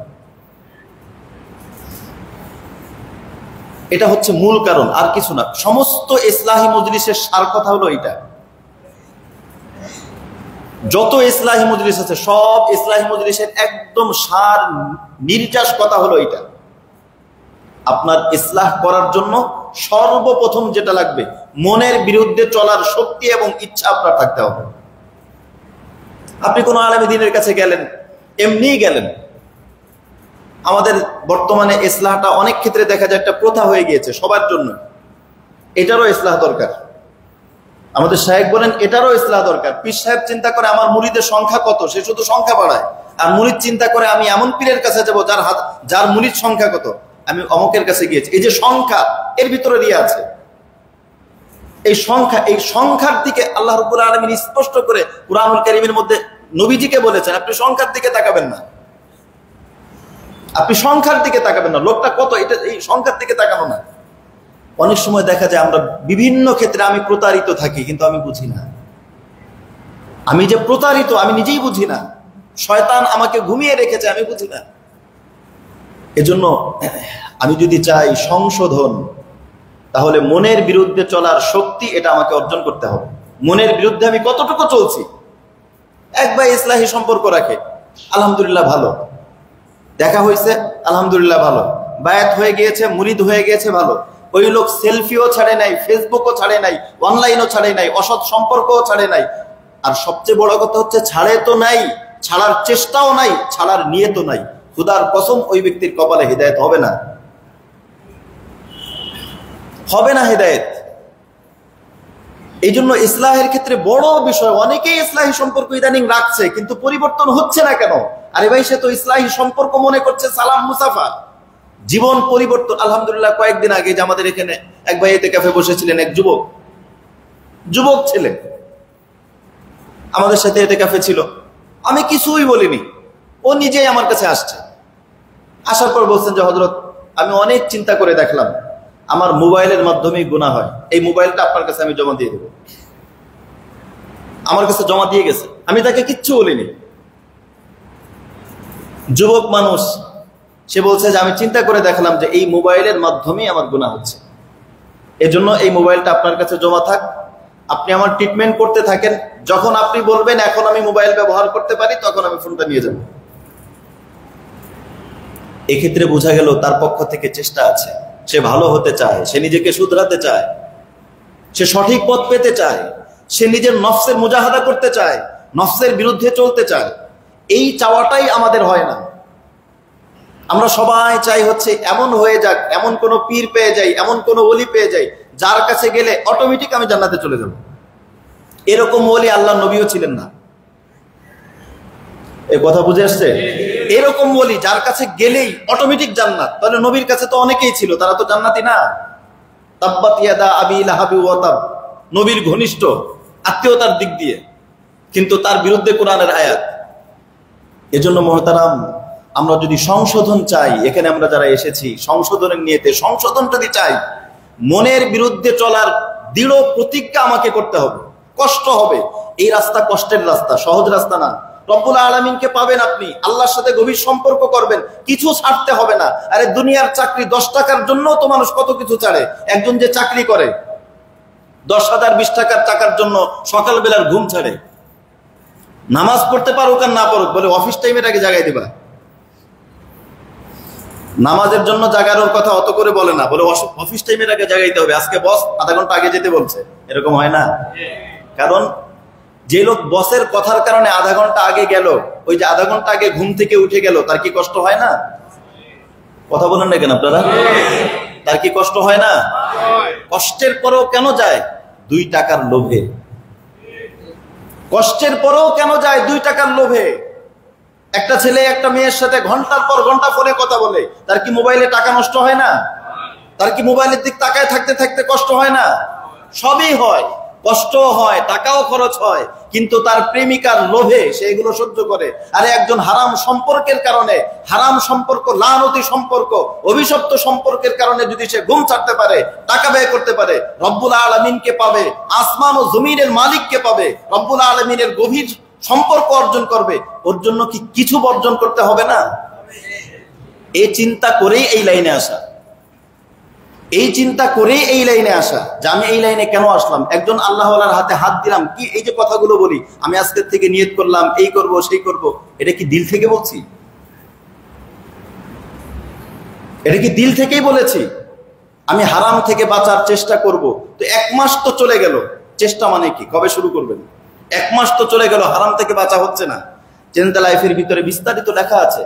এটা হচ্ছে মূল কারণ, আর কিছু না। সমস্ত ইসলাহি মজলিসের সার কথা হলো এটা। যত ইসলাহি মজলিস আছে সব ইসলাহি মজলিসের একদম সার নির্যাস কথা হলো এটা। আপনার ইসলাহ করার জন্য সর্বপ্রথম যেটা লাগবে, মনের বিরুদ্ধে চলার শক্তি এবং ইচ্ছা আপনার থাকতে হবে। আপনি কোনো আলেম দ্বীনের কাছে গেলেন, এমনিই গেলেন। আমাদের বর্তমানে ইসলাহটা অনেক ক্ষেত্রে দেখা যায় একটা প্রথা হয়ে গিয়েছে সবার জন্য। এটারও ইসলাহ দরকার। আমাদের সাহেব বলেন এটারও ইসলাহ দরকার। পীর সাহেব চিন্তা করে আমার মুরিদের সংখ্যা কত, সে শুধু সংখ্যা বাড়ায়। আর মুরিদ চিন্তা করে আমি এমন পীরের কাছে যাবো যার মুরিদ সংখ্যা কত, আমি অমকের কাছে গিয়েছি। এই যে সংখ্যা, এর ভিতরে দিয়ে আছে এই সংখ্যার দিকে আল্লাহ রাব্বুল আলামিন স্পষ্ট করে কুরআনুল কারীমের মধ্যে নবীজিকে বলেছেন, আপনি সংখ্যার দিকে তাকাবেন না, আপনি সংখ্যার দিকে তাকাবেন না, লোকটা কত, এটা এই সংখ্যার দিকে তাকানো না। অনেক সময় দেখা যায় আমরা বিভিন্ন ক্ষেত্রে আমি প্রতারিত থাকি, কিন্তু আমি বুঝি না। আমি যে প্রতারিত আমি নিজেই বুঝি না। শয়তান আমাকে ঘুমিয়ে রেখেছে, আমি বুঝি না। এজন্য আমি যদি চাই সংশোধন, তাহলে মনের বিরুদ্ধে চলার শক্তি এটা আমাকে অর্জন করতে হবে। মনের বিরুদ্ধে আমি কতটুকু চলছি। এক ভাই ইসলাহি সম্পর্ক রাখে, আলহামদুলিল্লাহ ভালো, দেখা হয়েছে আলহামদুলিল্লাহ ভালো, বায়াত হয়ে গিয়েছে, মুরিদ হয়ে গিয়েছে ভালো। ওই লোক সেলফিও ছাড়ে নাই, ফেসবুকও ছাড়ে নাই, অনলাইনও ছাড়ে নাই, অসৎ সম্পর্কও ছাড়ে নাই। আর সবচেয়ে বড় কথা হচ্ছে ছাড়ে তো নাই, ছাড়ার চেষ্টাও নাই, ছাড়ার নিয়তও নাই। খুদার কসম ওই ব্যক্তির কপালে হিদায়াত হবে না, হবে না হিদায়াত। এই জন্য ইসলাহের ক্ষেত্রে বড় বিষয়, অনেকেই ইসলাহি সম্পর্ক ইদানিং রাখছে কিন্তু পরিবর্তন হচ্ছে না কেন? আরে ভাই, সে তো ইসলাহি সম্পর্ক মনে করছে সালাম মুসাফা, জীবন পরিবর্তন। আলহামদুলিল্লাহ কয়েকদিন আগে যে আমাদের এখানে এক ভাই ইতিকাফে বসেছিলেন, এক যুবক ছেলে আমাদের সাথে ইতিকাফে ছিল। আমি কিছুই বলিনি, ও নিজেই আমার কাছে আসছে। আসার পর বলছেন যে হযরত, আমি অনেক চিন্তা করে দেখলাম আমার মোবাইলের মাধ্যমেই গুনাহ হয়, এই মোবাইলটা আপনার কাছে আমি জমা দিয়ে দেব। আমার কাছে জমা দিয়ে গেছে, আমি তাকে কিচ্ছু বলিনি। যুবক মানুষ, সে বলছে যে আমি চিন্তা করে দেখলাম যে এই মোবাইলের মাধ্যমেই আমার গুনাহ হচ্ছে, এজন্য এই মোবাইলটা আপনার কাছে জমা থাক, আপনি আমার ট্রিটমেন্ট করতে থাকেন। যখন আপনি বলবেন এখন আমি মোবাইল ব্যবহার করতে পারি, তখন আমি ফোনটা নিয়ে যাব। এক্ষেত্রে বোঝা গেল তার পক্ষ থেকে চেষ্টা আছে, সে ভালো হতে চায়, সে নিজেকে শুধরাতে চায়, সে সঠিক পথ পেতে চায়, সে নিজের নফসের মুজাহাদা করতে চায়, নফসের বিরুদ্ধে চলতে চায়। এই চাওয়াটাই আমাদের হয় না। আমরা সবাই চাই হচ্ছে এমন হয়ে যাক, এমন কোন পীর পেয়ে যাই, এমন কোন ওলি পেয়ে যাই যার কাছে গেলে অটোমেটিক আমি জান্নাতে চলে যাব। এরকম ওলি আল্লাহ নবীও ছিলেন না। এই কথা বুঝে আসছে? এরকম ওলি যার কাছে গেলেই অটোমেটিক জান্নাত, তাহলে নবীর কাছে তো অনেকেই ছিল, তারা তো জান্নাতি না। তাব্বাত ইয়াদা আবি লাহাবি ওয়া তাব, নবীর ঘনিষ্ঠ, আত্মীয়তার দিক দিয়ে, কিন্তু তার বিরুদ্ধে কোরআনের আয়াত। এজন্য মহতারাম, আমরা যদি সংশোধন চাই, এখানে আমরা যারা এসেছি সংশোধনের নিয়তে, সংশোধন যদি চাই, মনের বিরুদ্ধে চলার দৃঢ় প্রতিজ্ঞা আমাকে করতে হবে। কষ্ট হবে, এই রাস্তা কষ্টের রাস্তা, সহজ রাস্তা না। রব্বুল আলামিনকে পাবেন আপনি, আল্লাহর সাথে গভীর সম্পর্ক করবেন, কিছু ছাড়তে হবে না। আরে দুনিয়ার চাকরি 10 টাকার জন্য তো মানুষ কত কিছু ছাড়ে। একজন যে চাকরি করে 10,000 20 টাকার টাকার জন্য সকালবেলার ঘুম ছাড়ে, নামাজ পড়তে পারুক আর না পারুক, বলে অফিস টাইমের আগে জাগাই দিবা। নামাজের জন্য জাগানোর কথা অত করে বলে না, বলে অফিস টাইমের আগে জাগাইতে হবে, আজকে বস আধা ঘন্টা আগে যেতে বলছে। এরকম হয় না? কারণ যে লোক বসের কথার কারণে আধা ঘন্টা আগে গেল, ওই যে আধা ঘন্টা আগে ঘুম থেকে উঠে গেল, তার কি কষ্ট হয় না? কথা বলেন না কেন আপনারা? তার কি কষ্ট হয় না? কষ্টের পরেও কেন যায়? 2 টাকার লোভে। কষ্টের পরেও কেন যায়? 2 টাকার লোভে। একটা ছেলে একটা মেয়ের সাথে ঘন্টার পর ঘন্টা ফোনে কথা বলে, তার কি মোবাইলে টাকা নষ্ট হয় না? তার কি মোবাইলের দিক তাকায় থাকতে থাকতে কষ্ট হয় না? সবই হয়, কষ্ট হয়, টাকাও খরচ হয়, কিন্তু তার প্রেমিকার লোভে সে এগুলো সহ্য করে। আরে একজন হারাম সম্পর্কের কারণে, হারাম সম্পর্ক, লানতি সম্পর্ক, অভিশপ্ত সম্পর্কের কারণে যদি সে ঘুম ছাড়তে পারে, টাকা ব্যয় করতে পারে, রব্বুল আলামিনকে পাবে, আসমান ও জমিনের মালিককে পাবে, রব্বুল আলামিনের গভীর সম্পর্ক অর্জন করবে, ওর জন্য কি কিছু বর্জন করতে হবে না? এই চিন্তা করেই এই লাইনে আসা, এই চিন্তা করেই এই লাইনে আসা যে আমি এই লাইনে কেন আসলাম। একজন আল্লাহওয়ালার হাতে হাত দিলাম, কি এই যে কথাগুলো বলি, আমি আজকের থেকে নিয়ত করলাম এই করব সেই করব, এটা কি দিল থেকে বলছি? এটা কি দিল থেকেই বলেছি? আমি হারাম থেকে বাঁচার চেষ্টা করব, তো 1 মাস তো চলে গেল। চেষ্টা মানে কি? কবে শুরু করবেন? 1 মাস তো চলে গেল, হারাম থেকে বাঁচা হচ্ছে না। চেঞ্জ লাইফের ভিতরে বিস্তারিত লেখা আছে,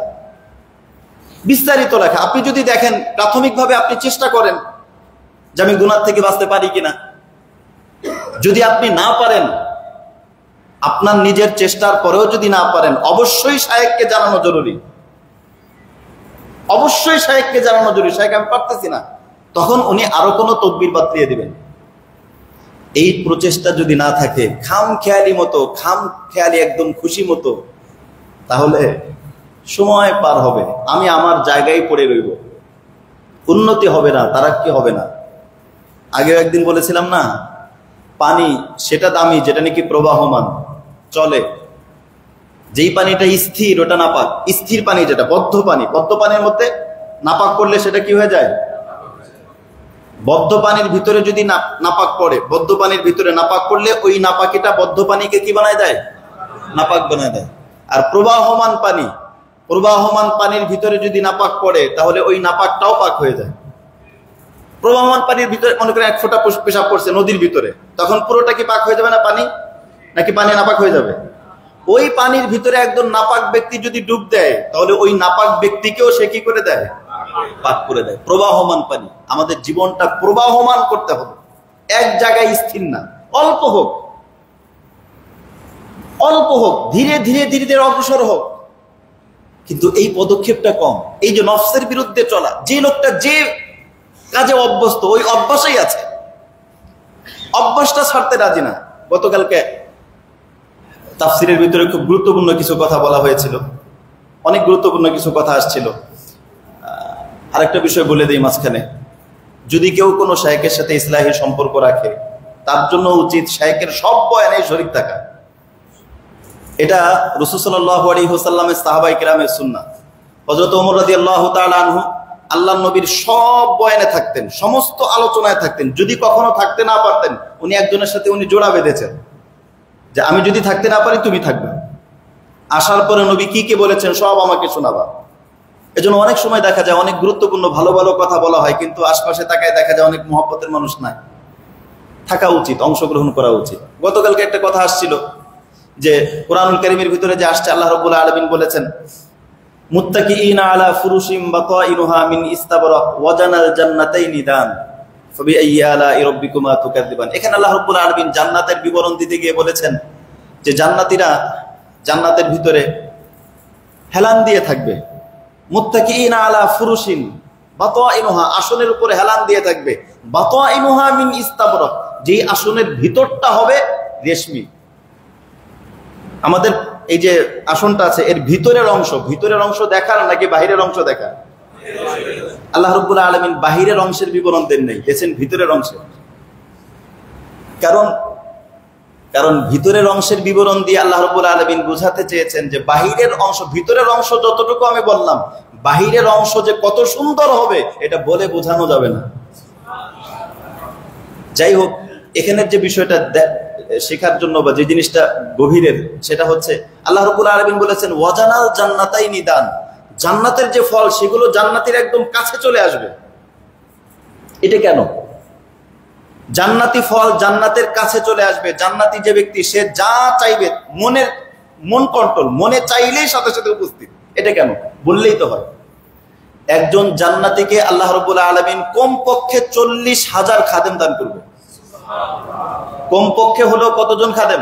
বিস্তারিত লেখা। আপনি যদি দেখেন, প্রাথমিকভাবে আপনি চেষ্টা করেন যে আমি গুনাহ থেকে বাঁচতে পারি কিনা। যদি আপনি না পারেন, আপনার নিজের চেষ্টার পরেও যদি না পারেন, অবশ্যই শায়েখকে জানানো জরুরি, অবশ্যই শায়েখকে জানানো জরুরি। শায়েখ আমি পারতেছি না, তখন উনি আরো কোনো তদবির বাতলিয়ে দিবেন। এই প্রচেষ্টা যদি না থাকে, খাম খেয়ালি একদম খুশি মতো, তাহলে সময় পার হবে, আমি আমার জায়গায় পড়ে রইব, উন্নতি হবে না, তারাক্কি হবে না। আগেও একদিন বলেছিলাম না, পানি সেটা দামি যেটা নাকি প্রবাহমান চলে, যেই পানিটা স্থির ওটা নাপাক। স্থির পানি যেটা বদ্ধ পানি, বদ্ধ পানির মধ্যে নাপাক করলে সেটা কি হয়ে যায়? বদ্ধ পানির ভিতরে যদি নাপাক পড়ে, বদ্ধ পানির ভিতরে নাপাক করলে ওই নাপাকিটা বদ্ধ পানিকে কি বানায় দেয়? নাপাক বানায় দেয়। আর প্রবাহমান পানির ভিতরে যদি নাপাক পড়ে, তাহলে ওই নাপাকটাও পাক হয়ে যায়। প্রবাহমান পানির ভিতরে মনে করেন 1 ফোঁটা পেশাব পড়ছে নদীর ভিতরে, তখন পুরোটা কি পাক হয়ে যাবে না পানি? নাকি পানি নাপাক হয়ে যাবে? ওই পানির ভিতরে একজন নাপাক ব্যক্তি যদি ডুব দেয়, তাহলে ওই নাপাক ব্যক্তিকেও সে কি করে দেয়? পাক করে দেয়। প্রবাহমান পানি। আমাদের জীবনটা প্রবাহমান করতে হবে, এক জায়গায় স্থির না। অল্প হোক, অল্প হোক, ধীরে ধীরে ধীরে ধীরে অগ্রসর হোক, কিন্তু এই পদক্ষেপটা কম। এই যে নফসের বিরুদ্ধে চলা, যে লোকটা যে কাজে অভ্যস্ত, ওই অভ্যাসেই আছে, অভ্যাসটা ছাড়তে রাজি না। গতকালকে তাফসিরের ভিতরে খুব গুরুত্বপূর্ণ কিছু কথা বলা হয়েছিল, অনেক গুরুত্বপূর্ণ কিছু কথা আসছিল। আরেকটা বিষয় বলে দিই মাঝখানে, যদি কেউ কোনো শায়েখের সাথে ইসলাহি সম্পর্ক রাখে, তার জন্য উচিত শায়েখের সব বয়ানে শরীক থাকা। এটা রাসূল সাল্লাল্লাহু আলাইহি ওয়াসাল্লামের সাহাবায়ে কেরামের সুন্নাহ। হযরত ওমর রাদিয়াল্লাহু তাআলা আনহু আল্লাহর নবীর সব বয়ানে থাকতেন, সমস্ত আলোচনায় থাকতেন। যদি কখনো থাকতে না পারতেন, উনি একজনের সাথে উনি জোড়া বেঁধেছেন যে আমি যদি থাকতে না পারি তুমি থাকবে। আসার পরে নবী কি কি বলেছেন সব আমাকে শোনাবা। এজন্য অনেক সময় দেখা যায় অনেক গুরুত্বপূর্ণ ভালো ভালো কথা বলা হয়, কিন্তু আশপাশে তাকায় দেখা যায় অনেক মহব্বতের মানুষ নাই। থাকা উচিত, অংশগ্রহণ করা উচিত। গতকালকে একটা কথা আসছিল যে কোরআনুল কারীমের ভিতরে যে আসছে, আল্লাহ রাব্বুল আলামিন বলেছেন মুত্তাকিইনা আলা ফুরুশিম বাতাইনুহা মিন ইস্তাবরাক ওয়া জানাল জান্নাতাইনি দান ফাবিআইয়ি আলাই রাব্বিকুমা তুকাযযিবান। এখানে আল্লাহ রাব্বুল আলামিন জান্নাতের বিবরণ দিতে গিয়ে বলেছেন যে জান্নাতীরা জান্নাতের ভিতরে হেলান দিয়ে থাকবে। মুত্তাকিইনা আলা ফুরুশিন বাতাইনুহা, আসনের উপরে হেলান দিয়ে থাকবে। বাতাইনুহা মিন ইস্তাবরাক, যেই আসনের ভিতরটা হবে রেশমি। আমাদের এই যে আসনটা আছে এর ভিতরের অংশ দেখার নাকি বাহিরের অংশ দেখার? আল্লাহ রাব্বুল আলামিন বাহিরের অংশের বিবরণ দেন নাই, দিয়েছেন ভিতরের অংশের। কারণ ভিতরের অংশের বিবরণ দিয়ে আল্লাহ রাব্বুল আলামিন বুঝাতে চেয়েছেন যে বাহিরের অংশ, ভিতরের অংশ যতটুকু আমি বললাম, বাহিরের অংশ যে কত সুন্দর হবে এটা বলে বোঝানো যাবে না। যাই হোক, এখানের যে বিষয়টা শেখার জন্য বা যে জিনিসটা গভীরের, সেটা হচ্ছে আল্লাহ রাব্বুল আলামিন বলেছেন ওয়াজানাল জান্নাতাইনি দান, জান্নাতের যে ফল সেগুলো জান্নাতের একদম কাছে চলে আসবে। এটা কেন? জান্নাতি ফল জান্নাতের কাছে চলে আসবে। জান্নাতি যে ব্যক্তি সে যা চাইবে, মন কন্ট্রোল, মনে চাইলেই সাথে সাথে উপস্থিত। এটা কেন বললেই তো হয়। একজন জান্নাতীকে আল্লাহ রাব্বুল আলামিন কমপক্ষে 40,000 খাদেম দান করবে। কমপক্ষে হলো কতজন খাদেম?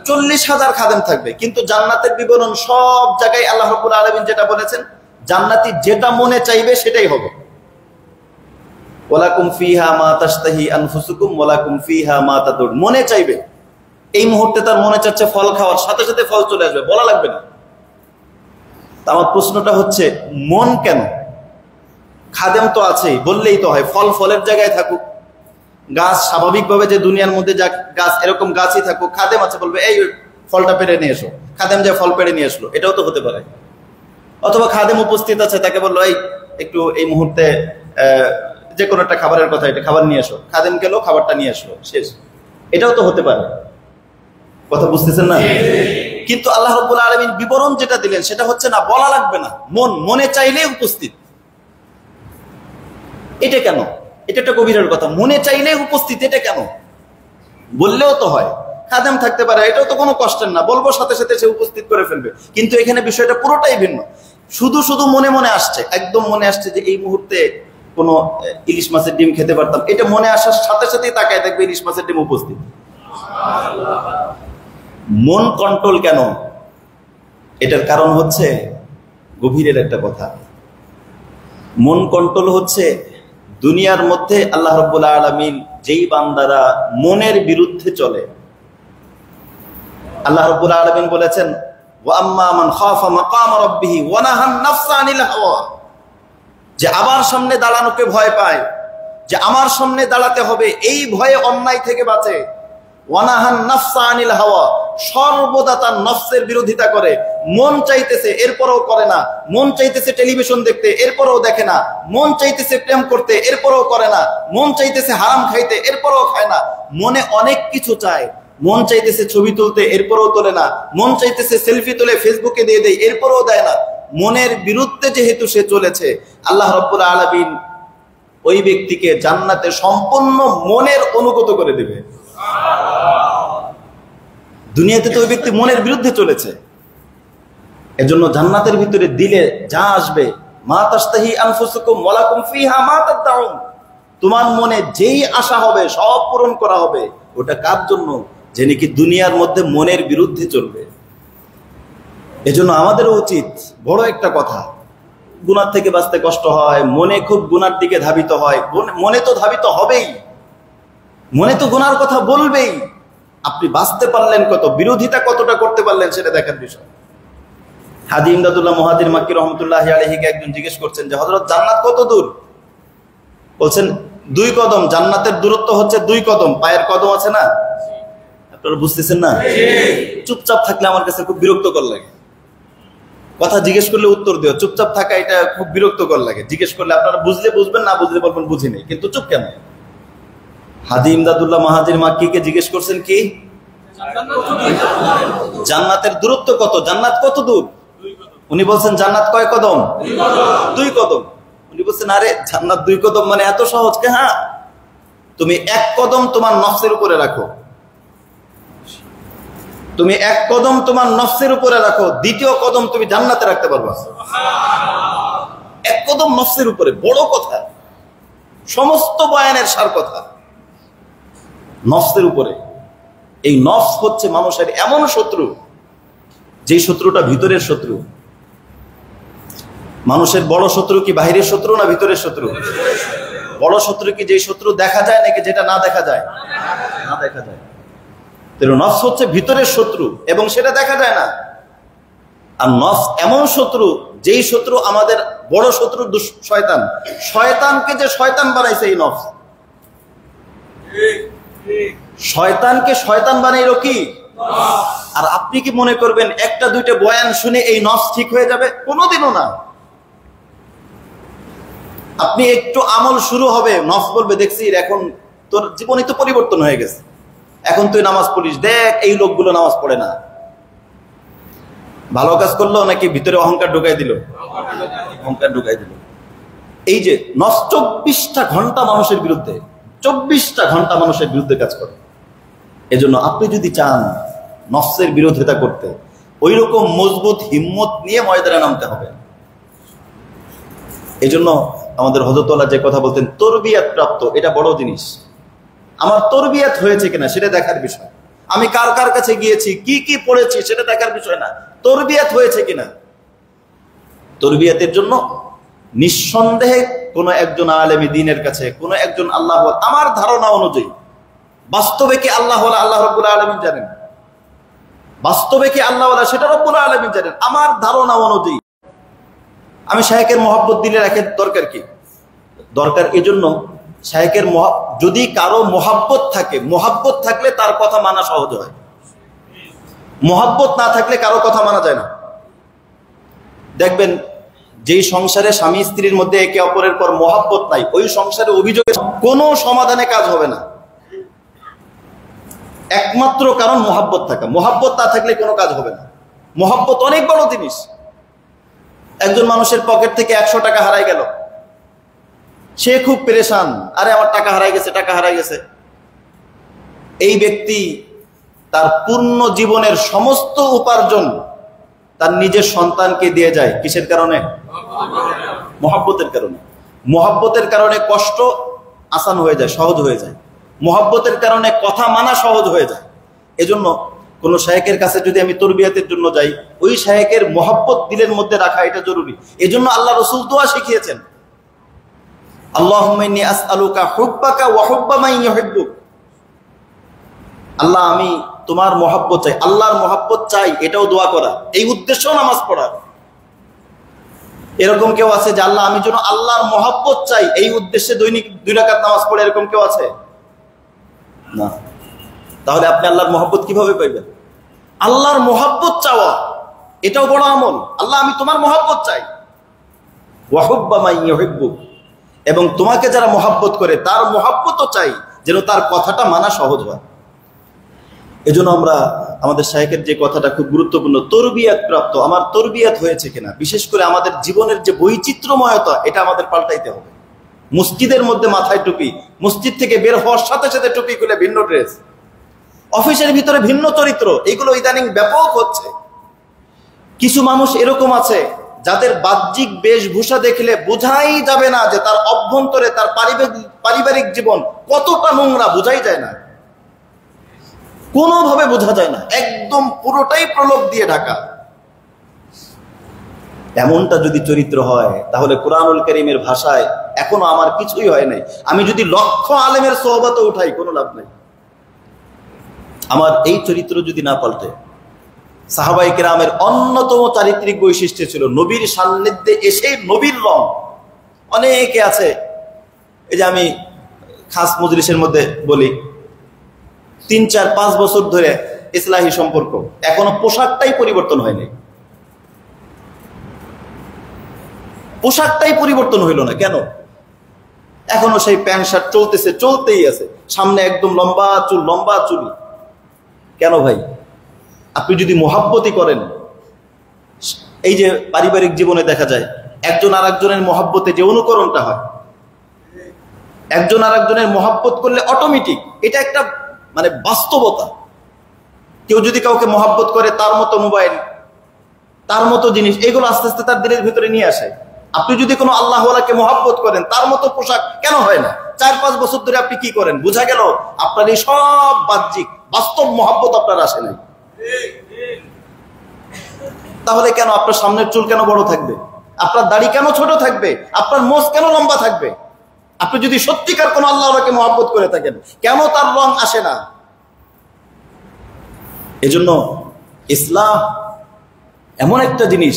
40,000 খাদেম থাকবে। কিন্তু জান্নাতের বিবরণ সব জায়গায় আল্লাহ রাব্বুল আলামিন যেটা বলেছেন, জান্নাতি যেটা মনে চাইবে সেটাই হবে। ওয়ালাকুম ফিহা মা তাশতাহি আনফুসুকুম ওয়ালাকুম ফিহা মা তাদুন। মনে চাইবে, এই মুহূর্তে তার মনে চাচ্ছে ফল খাওয়ার, সাথে সাথে ফল চলে আসবে, বলা লাগবে না। আমার প্রশ্নটা হচ্ছে মন কেন? খাদেম তো আছেই, বললেই তো হয়। ফলের জায়গায় থাকুক, গাছ স্বাভাবিকভাবে যে দুনিয়ার মধ্যে যা গাছ এরকম গাছই থাকুক, খাদেম আছে, বলবে এই ফলটা পেড়ে নিয়ে এসো, খাদেম যে ফল পেড়ে নিয়ে আসলো, এটাও তো হতে পারে। অথবা খাদেম উপস্থিত আছে, তাকে বললো এই একটু এই মুহূর্তে যে কোনো একটা খাবারের কথা, এটা খাবার নিয়ে এসো, খাদেম গেল খাবারটা নিয়ে আসলো, শেষ। এটাও তো হতে পারে। কথা বুঝতেছেন না? কিন্তু আল্লাহ রাব্বুল আলামিন বিবরণ যেটা দিলেন সেটা হচ্ছে না, বলা লাগবে না, মনে চাইলেই উপস্থিত। এটা কেন? এটা একটা গভীরের কথা। মনে চাইলেই উপস্থিত, এটা কেন? বললেও তো হয়, খাদেম থাকতে পারে, এটাও তো কোনো কষ্টের না, বলবো সাথে সাথে সে উপস্থিত করে ফেলবে। কিন্তু এখানে বিষয়টা পুরোটাই ভিন্ন। শুধু মনে আসছে, একদম মনে আসছে যে এই মুহূর্তে কোনো ইলিশ মাছের ডিম খেতে পারতাম, এটা মনে আসার সাথে সাথেই তাকায় দেখবে ইলিশ মাছের ডিম উপস্থিত। মন কন্ট্রোল কেন? এটার কারণ হচ্ছে গভীরের একটা কথা। মন কন্ট্রোল হচ্ছে দুনিয়ার মধ্যে আল্লাহ রাব্বুল আলামিন যেই বান্দারা মনের বিরুদ্ধে চলে, আল্লাহ রাব্বুল আলামিন বলেছেন ওয়া আম্মা মান খাফা মাকাম রাব্বিহি ওয়া নাহান নাফসা আনিল হাওয়া, যে আবার সামনে দাঁড়ানোকে ভয় পায়, যে আমার সামনে দাঁড়াতে হবে এই ভয়ে অন্যায় থেকে বাঁচে। ওয়া নাহান নাফসা আনিল হাওয়া, সর্বদা তার নফসের বিরোধিতা করে। মন চাইতেছে এরপরেও করে না, মন চাইতেছে টেলিভিশন দেখতে এরপরেও দেখে না, মন চাইতেছে প্রেম করতে এরপরেও করে না, মন চাইতেছে হারাম খাইতে এরপরেও খায় না। মনে অনেক কিছু চায়, মন চাইতেছে ছবি তুলতে এরপরেও তোলে না, মন চাইতেছে সেলফি তুলে ফেসবুকে দিয়ে দেয় এরপরেও দেয় না। মনের বিরুদ্ধে যেহেতু সে চলেছে, আল্লাহ রাব্বুল আলামিন ওই ব্যক্তিকে জান্নাতে সম্পূর্ণ মনের অনুগত করে দেবে। দুনিয়াতে তো ওই ব্যক্তি মনের বিরুদ্ধে চলেছে। এজন্য জান্নাতের ভিতরে দিলে যা আসবে, মা তাশতাহি আনফুসুকুম ওয়ালাকুম ফিহা মা তাদউন, তোমার মনে যেই আশা হবে সব পূরণ করা হবে। ওটা কার জন্য? যে নাকি দুনিয়ার মধ্যে মনের বিরুদ্ধে চলবে। এজন্য আমাদেরও উচিত, বড় একটা কথা, গুনার থেকে বাঁচতে কষ্ট হয়, মনে খুব গুনার দিকে ধাবিত হয়, মনে তো ধাবিত হবেই, মনে তো গুনার কথা বলবেই। আপনি বাঁচতে পারলেন কত, বিরোধিতা কতটা করতে পারলেন সেটা দেখার বিষয়। হাজী ইমদাদুল্লাহ মুহাজির মাক্কি রহমতুল্লাহি আলাইহিকে একজন জিজ্ঞেস করছেন যে হযরত জান্নাত কত দূর? বলছেন 2 কদম। জান্নাতের দূরত্ব হচ্ছে 2 কদম, পায়ের কদম আছে না? আপনারা বুঝতেছেন না? চুপচাপ থাকলে আমার কাছে খুব বিরক্তকর লাগে। কথা জিজ্ঞেস করলে উত্তর দিও, চুপচাপ থাকা এটা খুব বিরক্তকর লাগে। জিজ্ঞেস করলে আপনারা বুঝলে বুঝবেন, না বুঝলে বলবেন বুঝি নেই, কিন্তু চুপ কেন? হাজী ইমদাদুল্লাহ মুহাজির মাক্কিকে জিজ্ঞেস করছেন কি জান্নাতের দূরত্ব কত, জান্নাত কত দূর? উনি বলছেন জান্নাত কয় কদম? 2 কদম। উনি বলছেন আরে জান্নাত 2 কদম মানে এত সহজ কে? হ্যাঁ, তুমি 1 কদম তোমার নফসের উপরে রাখো, তুমি 1 কদম তোমার নফসের উপরে রাখো, 2য় কদম তুমি জান্নাতে রাখতে পারবা। 1 কদম নফসের উপরে, বড় কথা, সমস্ত বয়ানের সার কথা নফসের উপরে। এই নফস হচ্ছে মানুষের এমন শত্রু, যে শত্রুটা ভিতরের শত্রু। মানুষের বড় শত্রু কি বাহিরের শত্রু না ভিতরের শত্রু? বড় শত্রু কি যে শত্রু দেখা যায় নাকি যেটা না দেখা যায়? না দেখা যায়। নফস হচ্ছে ভিতরের শত্রু এবং সেটা দেখা যায় না। আর নফস এমন শত্রু যেই শত্রু আমাদের বড় শত্রু শয়তান। শয়তানকে যে শয়তান বানাইছে এই নফস, শয়তানকে শয়তান বানাইলো কি? আর আপনি কি মনে করবেন একটা দুইটা বয়ান শুনে এই নফস ঠিক হয়ে যাবে? কোনোদিনও না। আপনি একটু আমল শুরু হবে, নফস বলবে দেখছি এখন তোর জীবনই তো পরিবর্তন হয়ে গেছে, এখন তুই নামাজ পড়িস, দেখ এই লোকগুলো নামাজ পড়ে না। ভালো কাজ করলো নাকি ভিতরে অহংকার ঢুকাই দিল? অহংকার ঢুকাই দিল। এই যে নফস 24টা ঘন্টা মানুষের বিরুদ্ধে, 24টা ঘন্টা মানুষের বিরুদ্ধে কাজ করে। এজন্য আপনি যদি চান নফসের বিরোধিতা করতে, ওই রকম মজবুত হিম্মত নিয়ে ময়দানে নামতে হবে। এজন্য আমাদের হযরতুল্লাহ যে কথা বলতেন, তরবিয়াত প্রাপ্ত, এটা বড় জিনিস। আমার তরবিয়াত হয়েছে কিনা সেটা দেখার বিষয়। আমি কার কার কাছে গিয়েছি, কি কি পড়েছি সেটা দেখার বিষয় না, তরবিয়াত হয়েছে কিনা। তরবিয়াতের জন্য নিঃসন্দেহে কোন একজন আলেম দ্বীনের কাছে, কোন একজন আল্লাহ, আমার ধারণা অনুযায়ী বাস্তবে কি আল্লাহ আল্লাহ রাব্বুল আলামিন জানেন, বাস্তবে কি আল্লাহ সেটা রব্বুল আলামিন জানেন। আমার ধারণা অনুযায়ী আমি শায়েখের মহব্বত দিলে রাখের দরকার কি? দরকার এজন্য শায়েখের যদি কারো মহাব্বত থাকে, মহাব্বত থাকলে তার কথা মানা সহজ হয়। মহাব্বত না থাকলে কারো কথা মানা যায় না। দেখবেন যেই সংসারে স্বামী স্ত্রীর মধ্যে একে অপরের পর মহাব্বত নাই, ওই সংসারে অভিযোগের কোনো সমাধানে কাজ হবে না। একমাত্র কারণ মহাব্বত থাকা। মহাব্বত না থাকলে কোনো কাজ হবে না। মহাব্বত অনেক বড় জিনিস। একজন মানুষের পকেট থেকে 100 টাকা হারাই গেল, সে খুব পেরেশান, আরে আমার টাকা হারাই গেছে, টাকা হারাই গেছে। এই ব্যক্তি তার পূর্ণ জীবনের সমস্ত উপার্জন তার নিজের সন্তানকে দিয়ে যায়। কিসের কারণে? মহাব্বতের কারণে। মহাব্বতের কারণে কষ্ট আসান হয়ে যায়, সহজ হয়ে যায়। মহাব্বতের কারণে কথা মানা সহজ হয়ে যায়। এজন্য কোন শায়েখের কাছে যদি আমি তরবিয়াতের জন্য যাই, ওই শায়েখের মহাব্বত দিলের মধ্যে রাখা এটা জরুরি। এজন্য আল্লাহ রাসূল দোয়া শিখিয়েছেন, আল্লাহুম্মা ইন্নী আসআলুকা হুব্বাকা ওয়া হুব্বা মান ইউহিব্বুক। আল্লাহ আমি তোমার মহাব্বত চাই, আল্লাহর মহাব্বত চাই, এটাও দোয়া করা, এই উদ্দেশ্যও নামাজ পড়া। এরকম কেউ আছে যে আল্লাহ আমি যেন আল্লাহর মহাব্বত চাই, এই উদ্দেশ্যে দৈনিক 2 রাকাত নামাজ পড়ে? এরকম কেউ আছে? না। তাহলে আপনি আল্লাহর মহব্বত কিভাবে পাইবেন? আল্লাহর মহব্বত চাওয়া এটাও বড় আমল। আল্লাহ আমি তোমার মহব্বত চাই, ওয়া হুব্বা মান ইউহিব্বুক, এবং তোমাকে যারা মহব্বত করে তার মহব্বতও চাই, যেন তার কথাটা মানা সহজ হয়। এজন্য আমরা আমাদের শায়েখের যে কথাটা খুব গুরুত্বপূর্ণ, তরবিয়াত প্রাপ্ত, আমার তরবিয়াত হয়েছে কিনা। বিশেষ করে আমাদের জীবনের যে বৈচিত্র্যময়তা, এটা আমাদের পাল্টাইতে হবে। মসজিদের মধ্যে মাথায় টুপি, মসজিদ থেকে বের হওয়ার সাথে সাথে টুপি খুলে ভিন্ন ড্রেস, অফিসের ভিতরে ভিন্ন চরিত্র, এগুলো ইদানিং ব্যাপক হচ্ছে। কিছু মানুষ এরকম আছে যাদের বাহ্যিক বেশভূষা দেখলে বোঝাই যাবে না যে তার অভ্যন্তরে তার পারিবারিক জীবন কতটা নোংরা, বোঝাই যায় না, কোনোভাবে বোঝা যায় না, একদম পুরোটাই প্রলোভ দিয়ে ঢাকা। এমনটা যদি চরিত্র হয়, তাহলে কোরআনুল কারীমের ভাষায় এখনো আমার কিছুই হয় নাই, আমি যদি লক্ষ আলেমের সোহবতে উঠাই কোনো লাভ নাই। আমার এই চরিত্র যদি না পাল্টে। সাহাবায়ে কেরামের অন্যতম চারিত্রিক বৈশিষ্ট্য ছিল নবীর সান্নিধ্যে এসে নবীর রং। অনেকে আছে, এই যে আমি খাস মজলিসের মধ্যে বলি, 3, 4, 5 বছর ধরে ইসলাহি সম্পর্ক, এখনো পোশাকটাই পরিবর্তন হয়নি। পোশাকটাই পরিবর্তন হইল না কেন? এখনো সেই প্যান্ট শার্ট চলতেছে, চলতেই আছে, সামনে একদম লম্বা চুল, লম্বা চুল। কেন ভাই? আপনি যদি মহাব্বতই করেন, এই যে পারিবারিক জীবনে দেখা যায় একজন আর একজনের মহাব্বতে যে অনুকরণটা হয়, একজন আর একজনের মহাব্বত করলে অটোমেটিক, এটা একটা মানে বাস্তবতা। কেউ যদি কাউকে মহাব্বত করে, তার মতো মোবাইল, তার মতো জিনিস, এগুলো আস্তে আস্তে তার দিলের ভিতরে নিয়ে আসে। আপনি যদি কোনো আল্লাহওয়ালাকে মহাব্বত করেন, তার মতো পোশাক কেন হয় না? 4-5 বছর ধরে আপনি কি করেন? বোঝা গেল আপনার এই সব বাহ্যিক, বাস্তব মহাব্বত আপনার আসে নাই। তাহলে কেন আপনার সামনের চুল কেন বড় থাকবে? আপনার দাড়ি কেন ছোট থাকবে? আপনার মোজ কেন লম্বা থাকবে? আপনি যদি সত্যিকার কোন আল্লাহকে মহব্বত করে থাকেন, কেন তার রং আসে না? এজন্য ইসলাম এমন একটা জিনিস,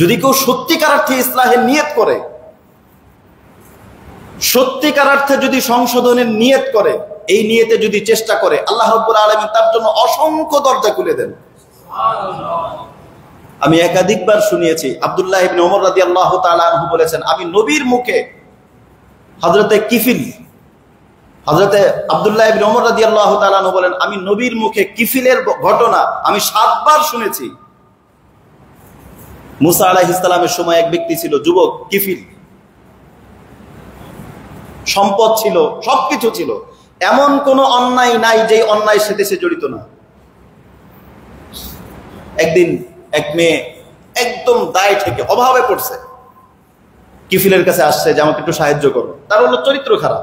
যদি কেউ সত্যিকার অর্থে ইসলাহের নিয়ত করে, সত্যিকার অর্থে যদি সংশোধনের নিয়ত করে, এই নিয়তে যদি চেষ্টা করে, আল্লাহ রাব্বুল আলামিন তার জন্য অসংখ্য দরজা খুলে দেন। আমি একাধিকবার শুনিয়েছি, আব্দুল্লাহ ইবনে ওমর রাদিয়াল্লাহু তাআলা আনহু বলেছেন, আমি নবীর মুখে হযরতে আব্দুল্লাহ ইবনে ওমর রাদিয়াল্লাহু তাআলা আনহু বলেন, আমি নবীর মুখে কিফিলের ঘটনা আমি 7 বার শুনেছি। মুসা আলাইহিস সালামের সময় এক ব্যক্তি ছিল, যুবক, কিফিল, সম্পদ ছিল, সবকিছু ছিল, এমন কোন অন্যায় নাই যে অন্যায়ের সাথে সে জড়িত না। একদিন এক মেয়ে একদম দায় থেকে অভাবে পড়ছে, কিফিলের কাছে আসছে যে আমাকে একটু সাহায্য করো। তার হলো চরিত্র খারাপ।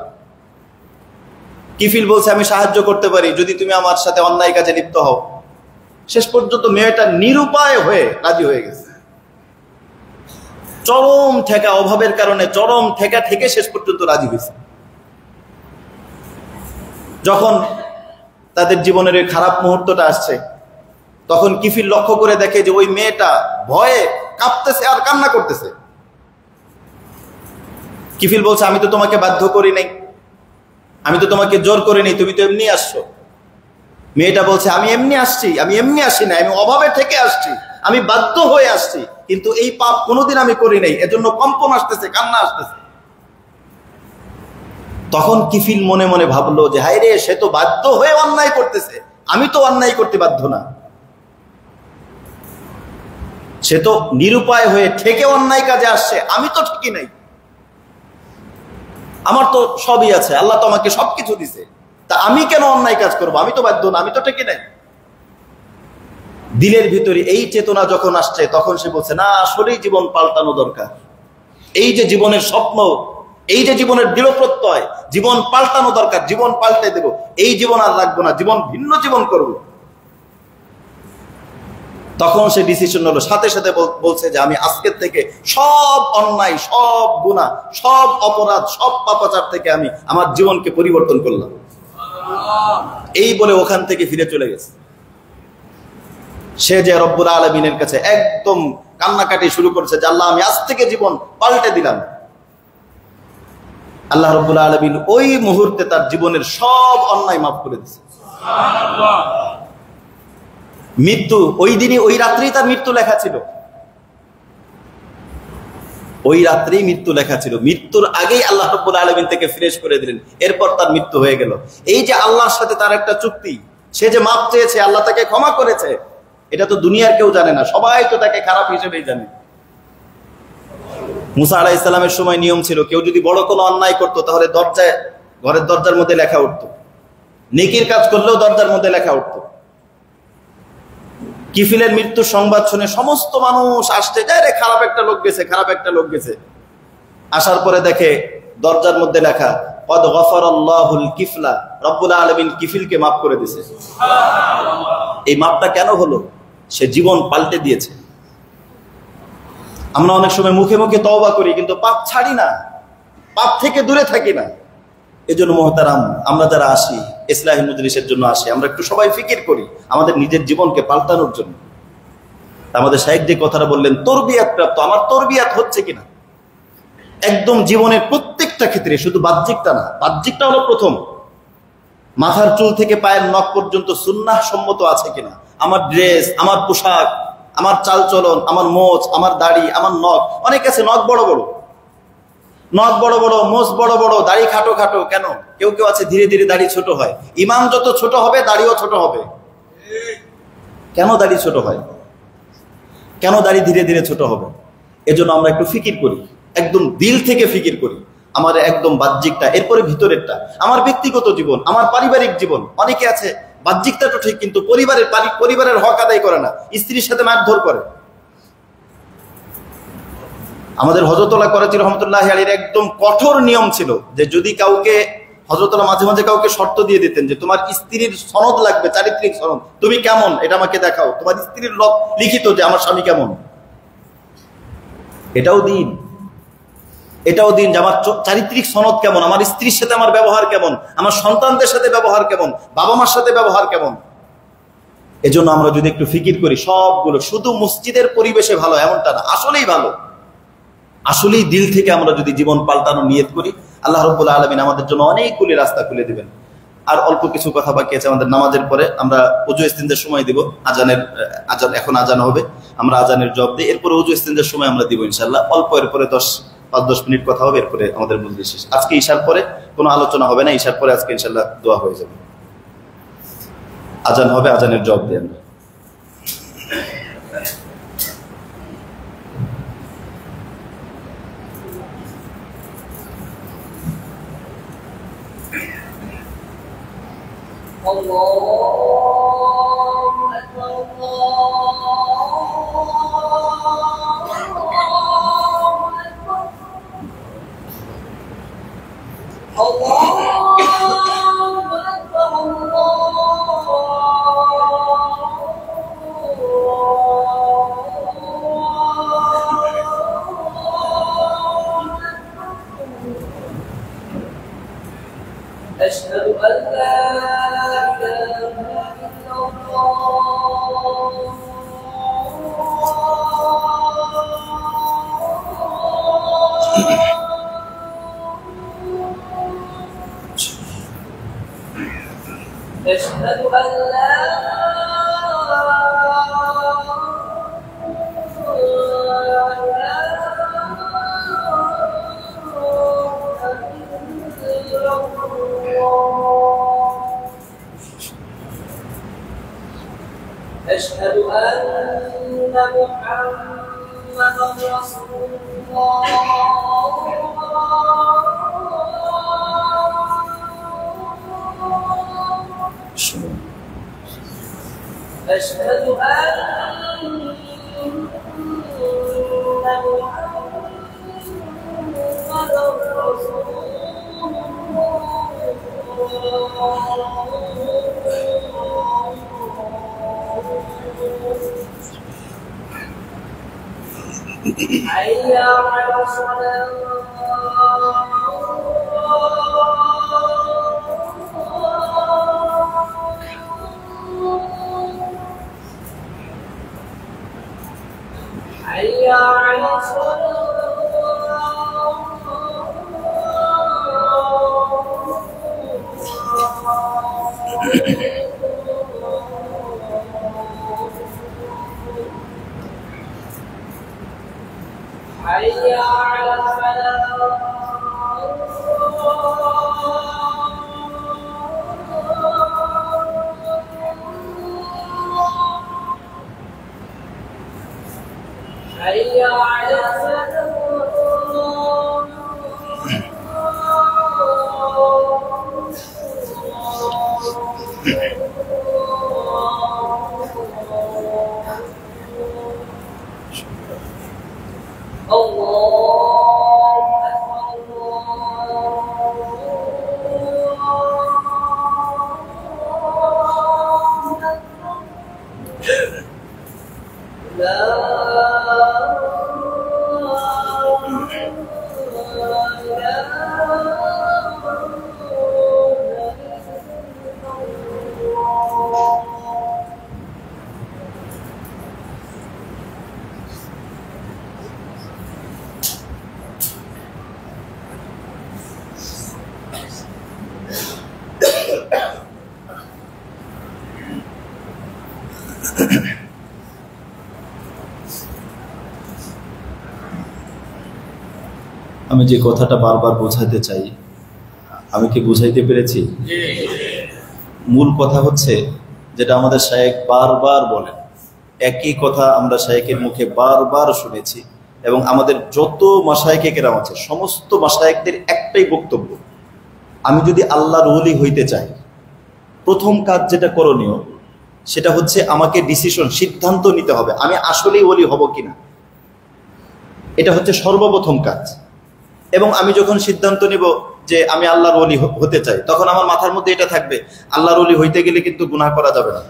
কিফিল বলছে, আমি সাহায্য করতে পারি যদি তুমি আমার সাথে অন্যায় কাজে লিপ্ত হও। শেষ পর্যন্ত মেয়েটা নিরুপায় হয়ে রাজি হয়ে গেছে। চরম ঠেকা, অভাবের কারণে চরম ঠেকা থেকে শেষ পর্যন্ত রাজি হয়েছে। যখন তাদের জীবনের এই খারাপ মুহূর্তটা আসছে, তখন কিফিল লক্ষ্য করে দেখে যে ওই মেয়েটা ভয়ে কাঁপতেছে আর কান্না করতেছে। কিফিল বলছে, আমি তো তোমাকে বাধ্য করি নাই, আমি তো তোমাকে জোর করি নাই, তুমি তো এমনি আসছো। মেয়েটা বলছে, আমি এমনি আসছি, আমি এমনি আসি না, আমি অভাবে থেকে আসছি, আমি বাধ্য হয়ে আসছি, কিন্তু এই পাপ কোনোদিন আমি করি নাই, এজন্য কম্পন আসতেছে, কান্না আসতেছে। তখন কিফিল মনে মনে ভাবলো যে হায় রে, সে তো বাধ্য হয়ে অন্যায় করতেছে, আমি তো অন্যায় করতে বাধ্য না। সে তো নিরুপায় হয়ে ঠেকে অন্যায় কাজে আসছে, আমি তো ঠিকই নাই, আমার তো সবই আছে, আল্লাহ তো আমাকে সবকিছু দিছে, তা আমি কেন অন্যায় কাজ করবো? আমি তো বাধ্য না, আমি তো ঠিকই নাই। দিলের ভিতরে এই চেতনা যখন আসছে, তখন সে বলছে, না, আসলেই জীবন পাল্টানো দরকার। এই যে জীবনের স্বপ্ন, এই যে জীবনের দৃঢ় প্রত্যয়, জীবন পাল্টানো দরকার, জীবন পাল্টে দেব, এই জীবন আর রাখবো না, জীবন ভিন্ন জীবন করব। তখন সে ডিসিশন হলো, সাথে সাথে বলছে যে আমি আজকের থেকে সব অন্যায়, সব গুনাহ, সব অপরাধ, সব পাপাচার থেকে আমি আমার জীবনকে পরিবর্তন করলাম। এই বলে ওখান থেকে ফিরে চলে গেছে। সে যে রব্বুল আলামিনের কাছে একদম কান্নাকাটি শুরু করেছে যে আল্লাহ, আমি আজ থেকে জীবন পাল্টে দিলাম। আল্লাহ রব্বুল আলামিন ওই মুহূর্তে তার জীবনের সব অন্যায় মাফ করে দিয়েছে। মৃত্যু ওই দিনই, ওই রাত্রেই তার মৃত্যু লেখা ছিল, ওই রাত্রেই মৃত্যু লেখা ছিল। মৃত্যুর আগেই আল্লাহ রাব্বুল আলামিন থেকে ফ্রেশ করে দিলেন, এরপর তার মৃত্যু হয়ে গেল। এই যে আল্লাহর সাথে তার একটা চুক্তি, সে যে মাপ চেয়েছে, আল্লাহ তাকে ক্ষমা করেছে, এটা তো দুনিয়ার কেউ জানে না, সবাই তো তাকে খারাপ হিসেবেই জানে। মুসা আলাইহিস সালামের সময় নিয়ম ছিল, কেউ যদি বড় কোনো অন্যায় করতো তাহলে দরজায়, ঘরের দরজার মধ্যে লেখা উঠতো, নেকির কাজ করলেও দরজার মধ্যে লেখা উঠতো। কিফিলের মৃত্যুর সংবাদ শুনে সমস্ত মানুষ আসতে যায়, রে খারাপ একটা লোক গেছে, খারাপ একটা লোক গেছে। আসার পরে দেখে দরজার মধ্যে লেখা, কদ গফারাল্লাহুল কিফলা, রব্বুল আলামিন কিফিলকে মাফ করে দিয়েছে। এই মাপটা কেন হলো? সে জীবন পাল্টে দিয়েছে। আমরা অনেক সময় মুখে মুখে তওবা করি, কিন্তু পাপ ছাড়ি না, পাপ থেকে দূরে থাকি না। এজন্য মুহতারাম, আমরা যারা আসি ইসলাহি মজলিসের জন্য আসি, আমরা একটু সবাই ফিকির করি আমাদের নিজের জীবনকে পাল্টানোর জন্য। আমাদের শাইখ যে কথাটা বললেন, তরবিয়াত প্রাপ্ত, আমার তরবিয়াত হচ্ছে কিনা একদম জীবনের প্রত্যেকটা ক্ষেত্রে, শুধু বাহ্যিকটা না। বাহ্যিকটা হলো প্রথম, মাথার চুল থেকে পায়ের নখ পর্যন্ত সুন্নাহ সম্মত আছে কিনা, আমার ড্রেস, আমার পোশাক, আমার চালচলন, আমার মোচ, আমার দাড়ি, আমার নখ। অনেক আছে নখ বড় বড়, নখ বড় বড়, মোচ বড় বড়, দাড়ি খাটো খাটো। কেন? কেউ কেউ আছে ধীরে ধীরে দাড়ি ছোট হয়। ইমাম যত ছোট হবে দাড়িও ছোট হবে। কেন দাড়ি ছোট হয়? কেন দাড়ি ধীরে ধীরে ছোট হবে? এজন্য আমরা একটু ফিকির করি, একদম দিল থেকে ফিকির করি। আমার একদম বাহ্যিকটা, এরপরে ভিতরেরটা, আমার ব্যক্তিগত জীবন, আমার পারিবারিক জীবন। অনেকে আছে বাহ্যিকটা তো ঠিক, কিন্তু পরিবারের হক আদায় করে না, স্ত্রীর সাথে মারধর করে। আমাদের হযরতুল্লাহ করাচি রহমতুল্লাহ আলাইহির একদম কঠোর নিয়ম ছিল যে যদি কাউকে, হযরতুল্লাহ মাঝে মাঝে কাউকে শর্ত দিয়ে দিতেন যে তোমার স্ত্রীর সনদ লাগবে, চারিত্রিক সনদ, তুমি কেমন এটা আমাকে দেখাও, তোমার স্ত্রীর লিখিত যে আমার স্বামী কেমন। এটাও দিন। এটাও দিন যে আমার চারিত্রিক সনদ কেমন, আমার স্ত্রীর সাথে আমার ব্যবহার কেমন, আমার সন্তানদের সাথে ব্যবহার কেমন, বাবা মার সাথে ব্যবহার কেমন। এজন্য আমরা যদি একটু ফিকির করি, সবগুলো শুধু মসজিদের পরিবেশে ভালো এমনটা না, আসলেই ভালো, আসলেই দিল থেকে আমরা যদি জীবন পাল্টানো নিয়ত করি, আল্লাহ রাব্বুল আলামিন আমাদের জন্য অনেকগুলি রাস্তা খুলে দিবেন। আর অল্প কিছু কথা বাকি আছে, আমাদের নামাজের পরে আমরা ওযু ইস্তিনজার সময় দিব, আজান এখন আজান হবে, আমরা আজানের জবাব দিই, এরপরে ওযু ইস্তিনজার সময় আমরা দিব ইনশাআল্লাহ। অল্প এরপরে 5-10 মিনিট কথা হবে, এরপরে আমাদের মজলিস শেষ। আজকে ঈশার পরে কোনো আলোচনা হবে না, ঈশার পরে আজকে ইনশাআল্লাহ দোয়া হয়ে যাবে, আজান হবে, আজানের জবাব দিই আমরা। أشهد أن لا إله إلا الله أشهد أن لا أشهد أن محمدا رسول الله أشهد أن محمدا رسول حي على الصلاة حي على حي على حي على আমি যে কথাটা বারবার বোঝাতে চাই, আমি কি বুঝাইতে পেরেছি? মূল কথা হচ্ছে যেটা আমাদের শায়েখ বারবার বলেন, একই কথা আমরা শায়েখের মুখে বারবার শুনেছি, এবং আমাদের যত মাশায়েখে কেরাম আছে সমস্ত মাশায়েখদের একটাই বক্তব্য, আমি যদি আল্লাহর ওলি হইতে চাই, প্রথম কাজ যেটা করণীয় সেটা হচ্ছে আমাকে সিদ্ধান্ত নিতে হবে আমি আসলেই ওলি হব কিনা। এটা হচ্ছে সর্বপ্রথম কাজ। এবং আমি যখন সিদ্ধান্ত নিব যে আমি আল্লাহর ওলি হতে চাই, তখন আমার মাথার মধ্যে এটা থাকবে, আল্লাহর ওলি হইতে গেলে কিন্তু গুনাহ করা যাবে না,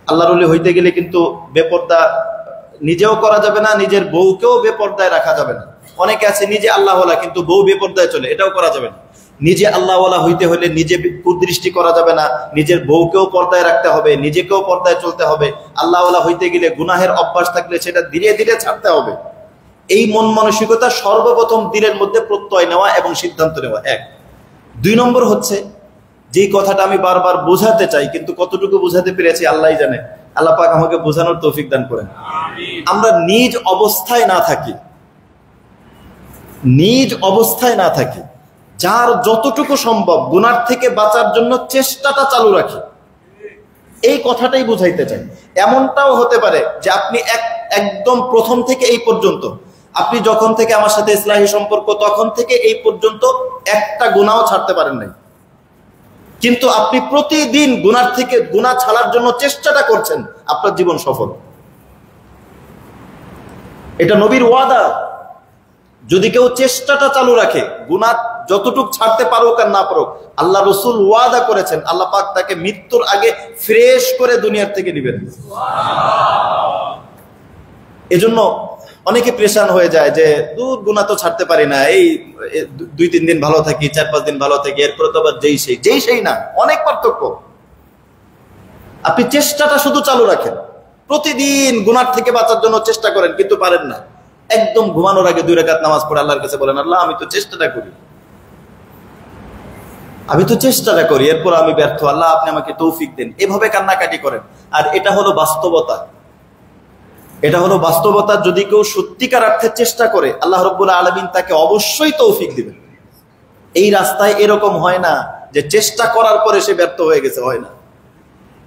আল্লাহর ওলি হইতে গেলে কিন্তু বেপর্দা নিজেও করা যাবে না, নিজের বউকেও বেপর্দায় রাখা যাবে না। অনেকে আছে নিজে আল্লাহওয়ালা কিন্তু বউ বেপরদায় চলে, এটাও করা যাবে না। নিজে আল্লাহওয়ালা হইতে হলে নিজে কুদৃষ্টি করা যাবে না, নিজের বউকেও পর্দায় রাখতে হবে, নিজেকেও পর্দায় চলতে হবে। আল্লাহওয়ালা হইতে গেলে গুনাহের অভ্যাস থাকলে সেটা ধীরে ধীরে ছাড়তে হবে। এই মন মানসিকতা সর্বপ্রথম দিলের মধ্যে প্রত্যয় নেওয়া এবং সিদ্ধান্ত নেওয়া। 1। 2 নম্বর হচ্ছে যে কথাটা আমি বারবার বোঝাতে চাই, কিন্তু কতটুকু বোঝাতে পেরেছি আল্লাহই জানে। আল্লাহ পাক আমাকে বোঝানোর তৌফিক দান করেন। আমরা নিজ অবস্থায় না থাকি, নিজ অবস্থায় না থাকি, যার যতটুকু সম্ভব গুনার থেকে বাঁচার জন্য চেষ্টাটা চালু রাখি, এই কথাটাই বুঝাইতে চাই। এমনটাও হতে পারে যে আপনি একদম প্রথম থেকে এই পর্যন্ত, আপনি যখন থেকে আমার সাথে ইসলাহি সম্পর্ক তখন থেকে এই পর্যন্ত একটা গুনাহও ছাড়তে পারেন নাই, কিন্তু আপনি প্রতিদিন গুনার থেকে গুনাহ ছাড়ার জন্য চেষ্টাটা করছেন, আপনার জীবন সফল। এটা নবীর ওয়াদা। যদি কেউ চেষ্টাটা চালু রাখে, গুনাহ যতটুক ছাড়তে পারুক আর না পারুক, আল্লাহ রসুল ওয়াদা করেছেন আল্লাহ পাক তাকে মৃত্যুর আগে ফ্রেশ করে দুনিয়ার থেকে নেবেন। এজন্য অনেকে প্রেশান হয়ে যায় যে দূর গুনাহ তো ছাড়তে পারি না, এই 2-3 দিন ভালো থাকি, 4-5 দিন ভালো থাকি, এরপরে তো আবার যেই সেই না, অনেক পার্থক্য। আপনি চেষ্টাটা শুধু চালু রাখেন, প্রতিদিন গুনাহ থেকে বাঁচার জন্য চেষ্টা করেন, কিন্তু পারেন না। একদম ঘুমানোর আগে 2 রাকাত নামাজ পড়ে আল্লাহর কাছে বলেন, আল্লাহ আমি তো চেষ্টাটা করি, এরপর আমি ব্যর্থ, আল্লাহ আপনি আমাকে তৌফিক দেন। এভাবে কান্নাকাটি করেন। আর এটা হলো বাস্তবতা, এটা হলো বাস্তবতা। যদি কেউ সত্যিকার অর্থে চেষ্টা করে, আল্লাহ রাব্বুল আলামিন তাকে অবশ্যই তৌফিক দিবেন। এই রাস্তায় এরকম হয় না যে চেষ্টা করার পরে সে ব্যর্থ হয়ে গেছে, হয় না।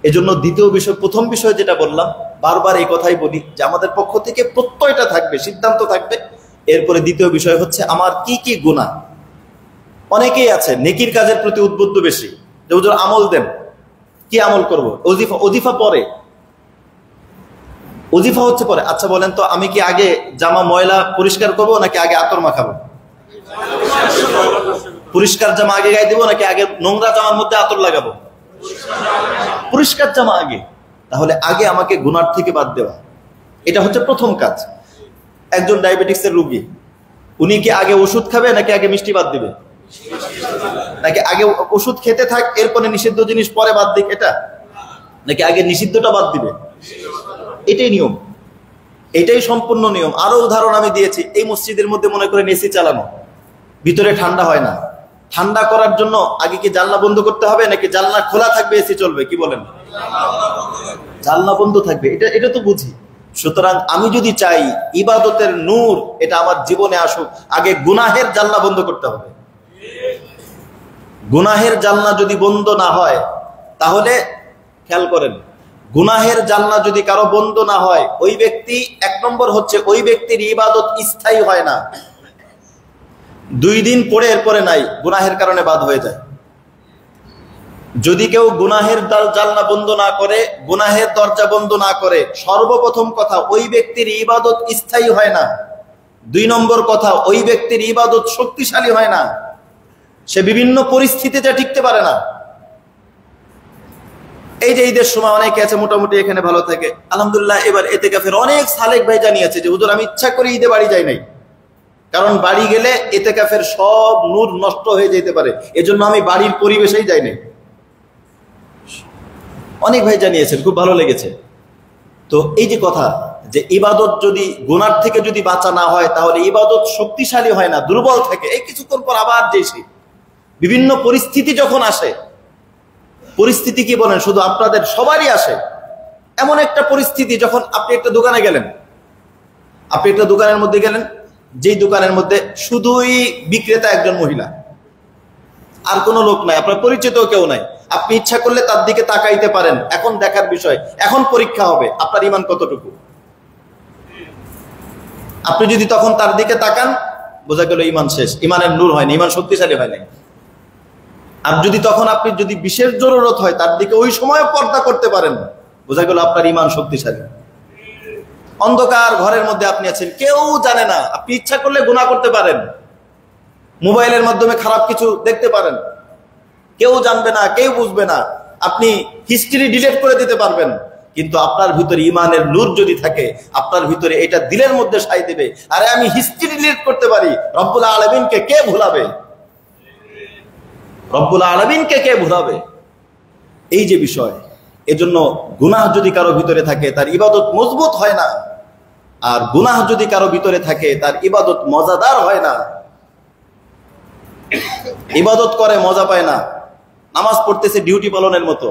এজন্য দ্বিতীয় বিষয়, প্রথম বিষয় যেটা বললাম, বারবার এই কথাই বলি যে আমাদের পক্ষ থেকে প্রত্যয়টা থাকবে, সিদ্ধান্ত থাকবে। এরপরে দ্বিতীয় বিষয় হচ্ছে আমার কি কি গুনাহ। অনেকেই আছে নেকির কাজের প্রতি উদ্বুদ্ধ বেশি, যে হুজুর আমল দেন, কি আমল করব? ওজিফা পরে, ওজিফা হচ্ছে পরে। আচ্ছা বলেন তো, আমি কি আগে জামা ময়লা পরিষ্কার করব নাকি আগে আতর মাখাবো? পরিষ্কার জামা আগে গায়ে দিব নাকি আগে নোংরা জামার মধ্যে আতর লাগাবো? পরিষ্কার জামা আগে। তাহলে আগে আমাকে গুনার থেকে বাদ দেওয়া, এটা হচ্ছে প্রথম কাজ। একজন ডায়াবেটিক্সের রোগী, উনি কি আগে ওষুধ খাবে নাকি আগে মিষ্টি বাদ দিবে? নাকি আগে ওষুধ খেতে থাক, এরপরে নিষিদ্ধ জিনিস পরে বাদ দিক, এটা? নাকি আগে নিষিদ্ধটা বাদ দিবে? এটাই নিয়ম, এটাই সম্পূর্ণ নিয়ম। আরো উদাহরণ আমি দিয়েছি। এই মসজিদের মধ্যে মনে করেন এসি চালানো, ভিতরে ঠান্ডা হয় না, ঠান্ডা করার জন্য আগে কি জানলা বন্ধ করতে হবে নাকি জানলা খোলা থাকবে এসি চলবে? কি বলেন? জানলা বন্ধ থাকবে, এটা তো বুঝি। সুতরাং আমি যদি চাই ইবাদতের নূর এটা আমার জীবনে আসুক, আগে গুনাহের জানলা বন্ধ করতে হবে। গুনাহের জানলা যদি বন্ধ না হয়, তাহলে খেয়াল করেন, গুনাহের জানলা যদি কারো বন্ধ না হয়, ওই ব্যক্তি, 1 নম্বর হচ্ছে ওই ব্যক্তির ইবাদত স্থায়ী হয় না। 2 দিন পরে এরপরে নাই, গুনাহের কারণে বাদ হয়ে যায়। যদি কেউ গুনাহের জানলা বন্ধ না করে, গুনাহের দরজা বন্ধ না করে, সর্বপ্রথম কথা ওই ব্যক্তির ইবাদত স্থায়ী হয় না। 2 নম্বর কথা, ওই ব্যক্তির ইবাদত শক্তিশালী হয় না, সে বিভিন্ন পরিস্থিতিতে টিকতে পারে না। এই যে ঈদের সময় অনেকে আছে মোটামুটি এখানে ভালো থাকে, আলহামদুলিল্লাহ। এবার এতেকাফের অনেক সালেক ভাই জানিয়েছে যে হুজুর আমি ইচ্ছা করে ঈদে বাড়ি যাই নাই, কারণ বাড়ি গেলে এতেকাফের সব নূর নষ্ট হয়ে যেতে পারে, এজন্য আমি বাড়ির পরিবেশেই যাই নাই। অনেক ভাই জানিয়েছেন, খুব ভালো লেগেছে। তো এই যে কথা, যে ইবাদত যদি গুনার থেকে যদি বাঁচা না হয়, তাহলে ইবাদত শক্তিশালী হয় না, দুর্বল থাকে। এই কিছুক্ষণ পর আবার যেসে বিভিন্ন পরিস্থিতি যখন আসে, পরিস্থিতি কি বলেন শুধু আপনাদের সবারই আসে, এমন একটা পরিস্থিতি যখন আপনি একটা দোকানে গেলেন, আপনি একটা দোকানের মধ্যে গেলেন, যেই দোকানের মধ্যে শুধুই বিক্রেতা একজন মহিলা, আর কোনো লোক নাই, আপনার পরিচিত কেউ নাই। আপনি ইচ্ছা করলে তার দিকে তাকাইতে পারেন। এখন দেখার বিষয়, এখন পরীক্ষা হবে আপনার ঈমান কতটুকু। আপনি যদি তখন তার দিকে তাকান, বোঝা গেল ঈমান শেষ, ঈমানের নূর হয়নি, ঈমান শক্তিশালী হয় নাই। আর যদি তখন আপনি যদি বিশেষ জরুরত হয় তার দিকে ওই সময় পর্দা করতে পারেন, বোঝা গেল আপনার ঈমান শক্তিশালী। অন্ধকার ঘরের মধ্যে আপনি আছেন, কেউ জানে না, আপনি ইচ্ছা করলে গুনাহ করতে পারেন, মোবাইলের মাধ্যমে খারাপ কিছু দেখতে পারেন, কেউ জানবে না, কেউ বুঝবে না, আপনি হিস্ট্রি ডিলিট করে দিতে পারবেন, কিন্তু আপনার ভিতরে ইমানের নূর যদি থাকে, আপনার ভিতরে এটা দিলের মধ্যে সাই দেবে, আরে আমি হিস্ট্রি রিলেট করতে পারি, রব্বুল আলামিনকে কে ভুলাবে, রব্বুল আলামিনকে কে ভুলাবে, এই যে বিষয়। এজন্য গুনাহ যদি কারো ভিতরে থাকে তার ইবাদত মজবুত হয় না, আর গুনাহ যদি কারো ভিতরে থাকে তার ইবাদত মজাদার হয় না। ইবাদত করে মজা পায় না, নামাজ পড়তেছে ডিউটি পালনের মতো,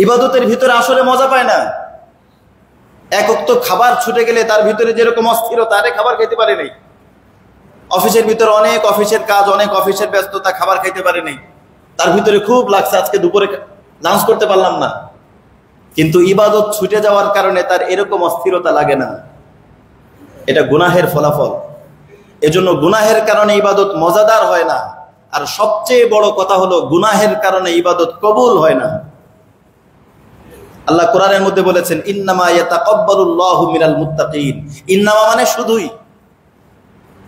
ইবাদতের ভিতরে আসলে মজা পায় না। এক ওয়াক্ত খাবার ছুটে গেলে তার ভিতরে যেরকম অস্থিরতা, আরে খাবার খেতে পারে নাই, অফিসের ভিতরে অনেক অফিসের কাজ, অনেক অফিসের ব্যস্ততা, খাবার খাইতে পারে নাই, তার ভিতরে খুব লাগছে আজকে দুপুরে লাঞ্চ করতে পারলাম না। কিন্তু ইবাদত ছুটে যাওয়ার কারণে তার এরকম অস্থিরতা লাগে না, এটা গুনাহের ফলাফল। এজন্য গুনাহের কারণে ইবাদত মজাদার হয় না, আর সবচেয়ে বড় কথা হলো গুনাহের কারণে ইবাদত কবুল হয় না। আল্লাহ কোরআনের মধ্যে বলেছেন, ইন্নামা ইয়াতাকাব্বালুল্লাহু মিনাল মুত্তাকিন। ইন্নামা মানে শুধুই,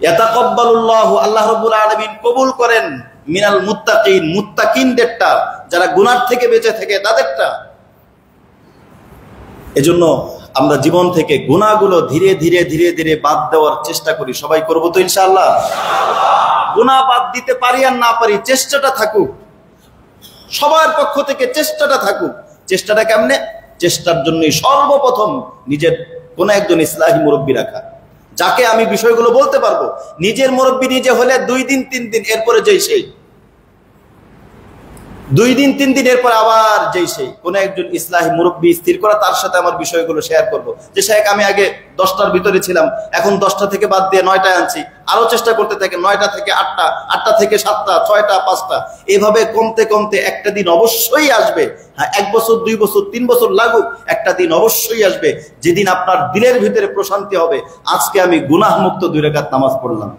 ইয়াতাকাব্বালুল্লাহু আল্লাহ রাব্বুল আলামিন কবুল করেন, মিনাল মুত্তাকিন মুত্তাকিনদেরটা, যারা গুনাহ থেকে বেঁচে থাকে তাদেরটা। এজন্য আমরা জীবন থেকে গুনাহগুলো ধীরে ধীরে ধীরে ধীরে বাদ দেওয়ার চেষ্টা করি। সবাই করব তো ইনশাআল্লাহ? গুনাহ বাদ দিতে পারি আর না পারি, চেষ্টাটা থাকুক, সবার পক্ষ থেকে চেষ্টাটা থাকুক। চেষ্টাটা কেমনে? চেষ্টার জন্যই সর্বপ্রথম নিজের কোন একজন ইসলাহী মুরব্বী রাখা, যাকে আমি বিষয়গুলো বলতে পারবো। নিজের মুরব্বী নিজে হলে 2 দিন 3 দিন, এরপরে যেই সেই 2 দিন 3 দিন, এরপর আবার যেই সেই কোন একজন ইসলাহী মুরব্বী স্থির করা, তার সাথে আমার বিষয়গুলো শেয়ার করব। যে শেখ আমি আগে 10টার ভিতরে ছিলাম, এখন 10টা থেকে বাদ দিয়ে 9টায় আনছি, আরো চেষ্টা করতে থাকে 9টা থেকে 8টা, 8টা থেকে 7টা, 6টা, 5টা, এভাবে কমতে কমতে একটা দিন অবশ্যই আসবে, হ্যাঁ 1 বছর 2 বছর 3 বছর লাগুক, একটা দিন অবশ্যই আসবে যেদিন আপনার দিলের ভিতরে প্রশান্তি হবে। আজকে আমি গুনাহ মুক্ত 2 রাকাত নামাজ পড়লাম,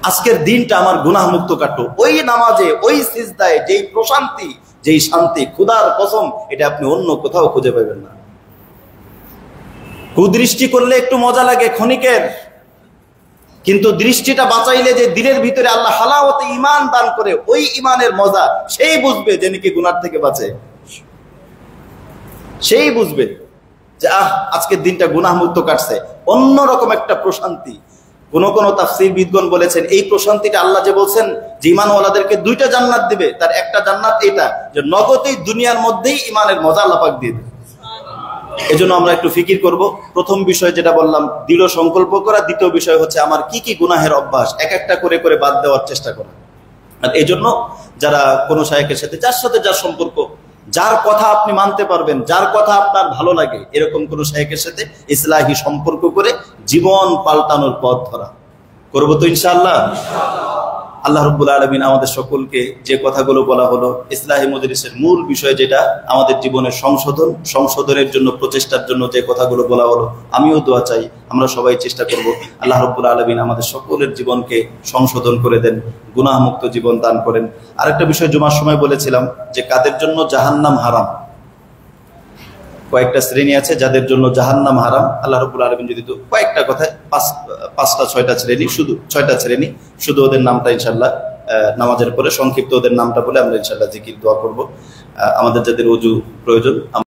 আজকের দিনটা আমার গুনাহ মুক্ত কাটলো। ওই নামাজে, ওই সিজদায় যেই প্রশান্তি, যেই শান্তি, খুদার কসম এটা আপনি অন্য কোথাও খুঁজে পাবেন না। কুদৃষ্টি করলে একটু মজা লাগে ক্ষণিকের, কিন্তু দৃষ্টিটা বাঁচাইলে যে দিলের ভিতরে আল্লাহ হালাওয়াতে ঈমান দান করে, ওই ঈমানের মজা সেই বুঝবে যে নাকি গুনাহ থেকে বাঁচে, সেই বুঝবে যে আজকের দিনটা গুনাহ মুক্ত কাটছে, অন্যরকম একটা প্রশান্তি। কোন কোন তাফসীরবিদগণ বলেছেন এই প্রশান্তিটা আল্লাহ যে বলছেন যে ঈমানওয়ালাদেরকে 2টা জান্নাত দিবে, তার একটা জান্নাত এটা যে নগদেই দুনিয়ার মধ্যেই ঈমানের মজা আল্লাহ পাক দিয়ে দেবে। এজন্য আমরা একটু ফিকির করব। প্রথম বিষয় যেটা বললাম, দৃঢ় সংকল্প করা। দ্বিতীয় বিষয় হচ্ছে আমার কি কি গুনাহের অভ্যাস এক একটা করে করে বাদ দেওয়ার চেষ্টা করা। আর এজন্য যারা কোনো শায়েখের সাথে, যার সাথে যার সম্পর্ক, যার কথা আপনি মানতে পারবেন, যার কথা আপনার ভালো লাগে, এরকম কোন শায়েখের সাথে ইসলাহি সম্পর্ক করে জীবন পাল্টানোর পথ ধরা। করব তো ইনশাআল্লাহ? আল্লাহ রাব্বুল আলামিন আমাদের সকলকে যে কথাগুলো বলা হলো, ইসলাহি মজলিসের মূল বিষয় যেটা আমাদের জীবনের সংশোধনের জন্য, প্রচেষ্টার জন্য যে কথাগুলো বলা হলো, আমিও দোয়া চাই, আমরা সবাই চেষ্টা করব আল্লাহ রাব্বুল আলামিন আমাদের সকলের জীবনকে সংশোধন করে দেন, গুনাহ মুক্ত জীবন দান করেন। আরেকটা বিষয় জুমার সময় বলেছিলাম যে কাদের জন্য জাহান্নাম হারাম। কয়েকটা শ্রেণী আছে যাদের জন্য জাহান্নাম হারাম। আল্লাহ রাব্বুল আলামিন যদি তো কয়েকটা কথায় 5টা 6টা শ্রেণী, শুধু 6টা শ্রেণী, শুধু ওদের নামটা ইনশাআল্লাহ নামাজের পরে সংক্ষিপ্ত ওদের নামটা বলে আমরা ইনশাআল্লাহ জিকির দোয়া করব। আমাদের যাদের ওযু প্রয়োজন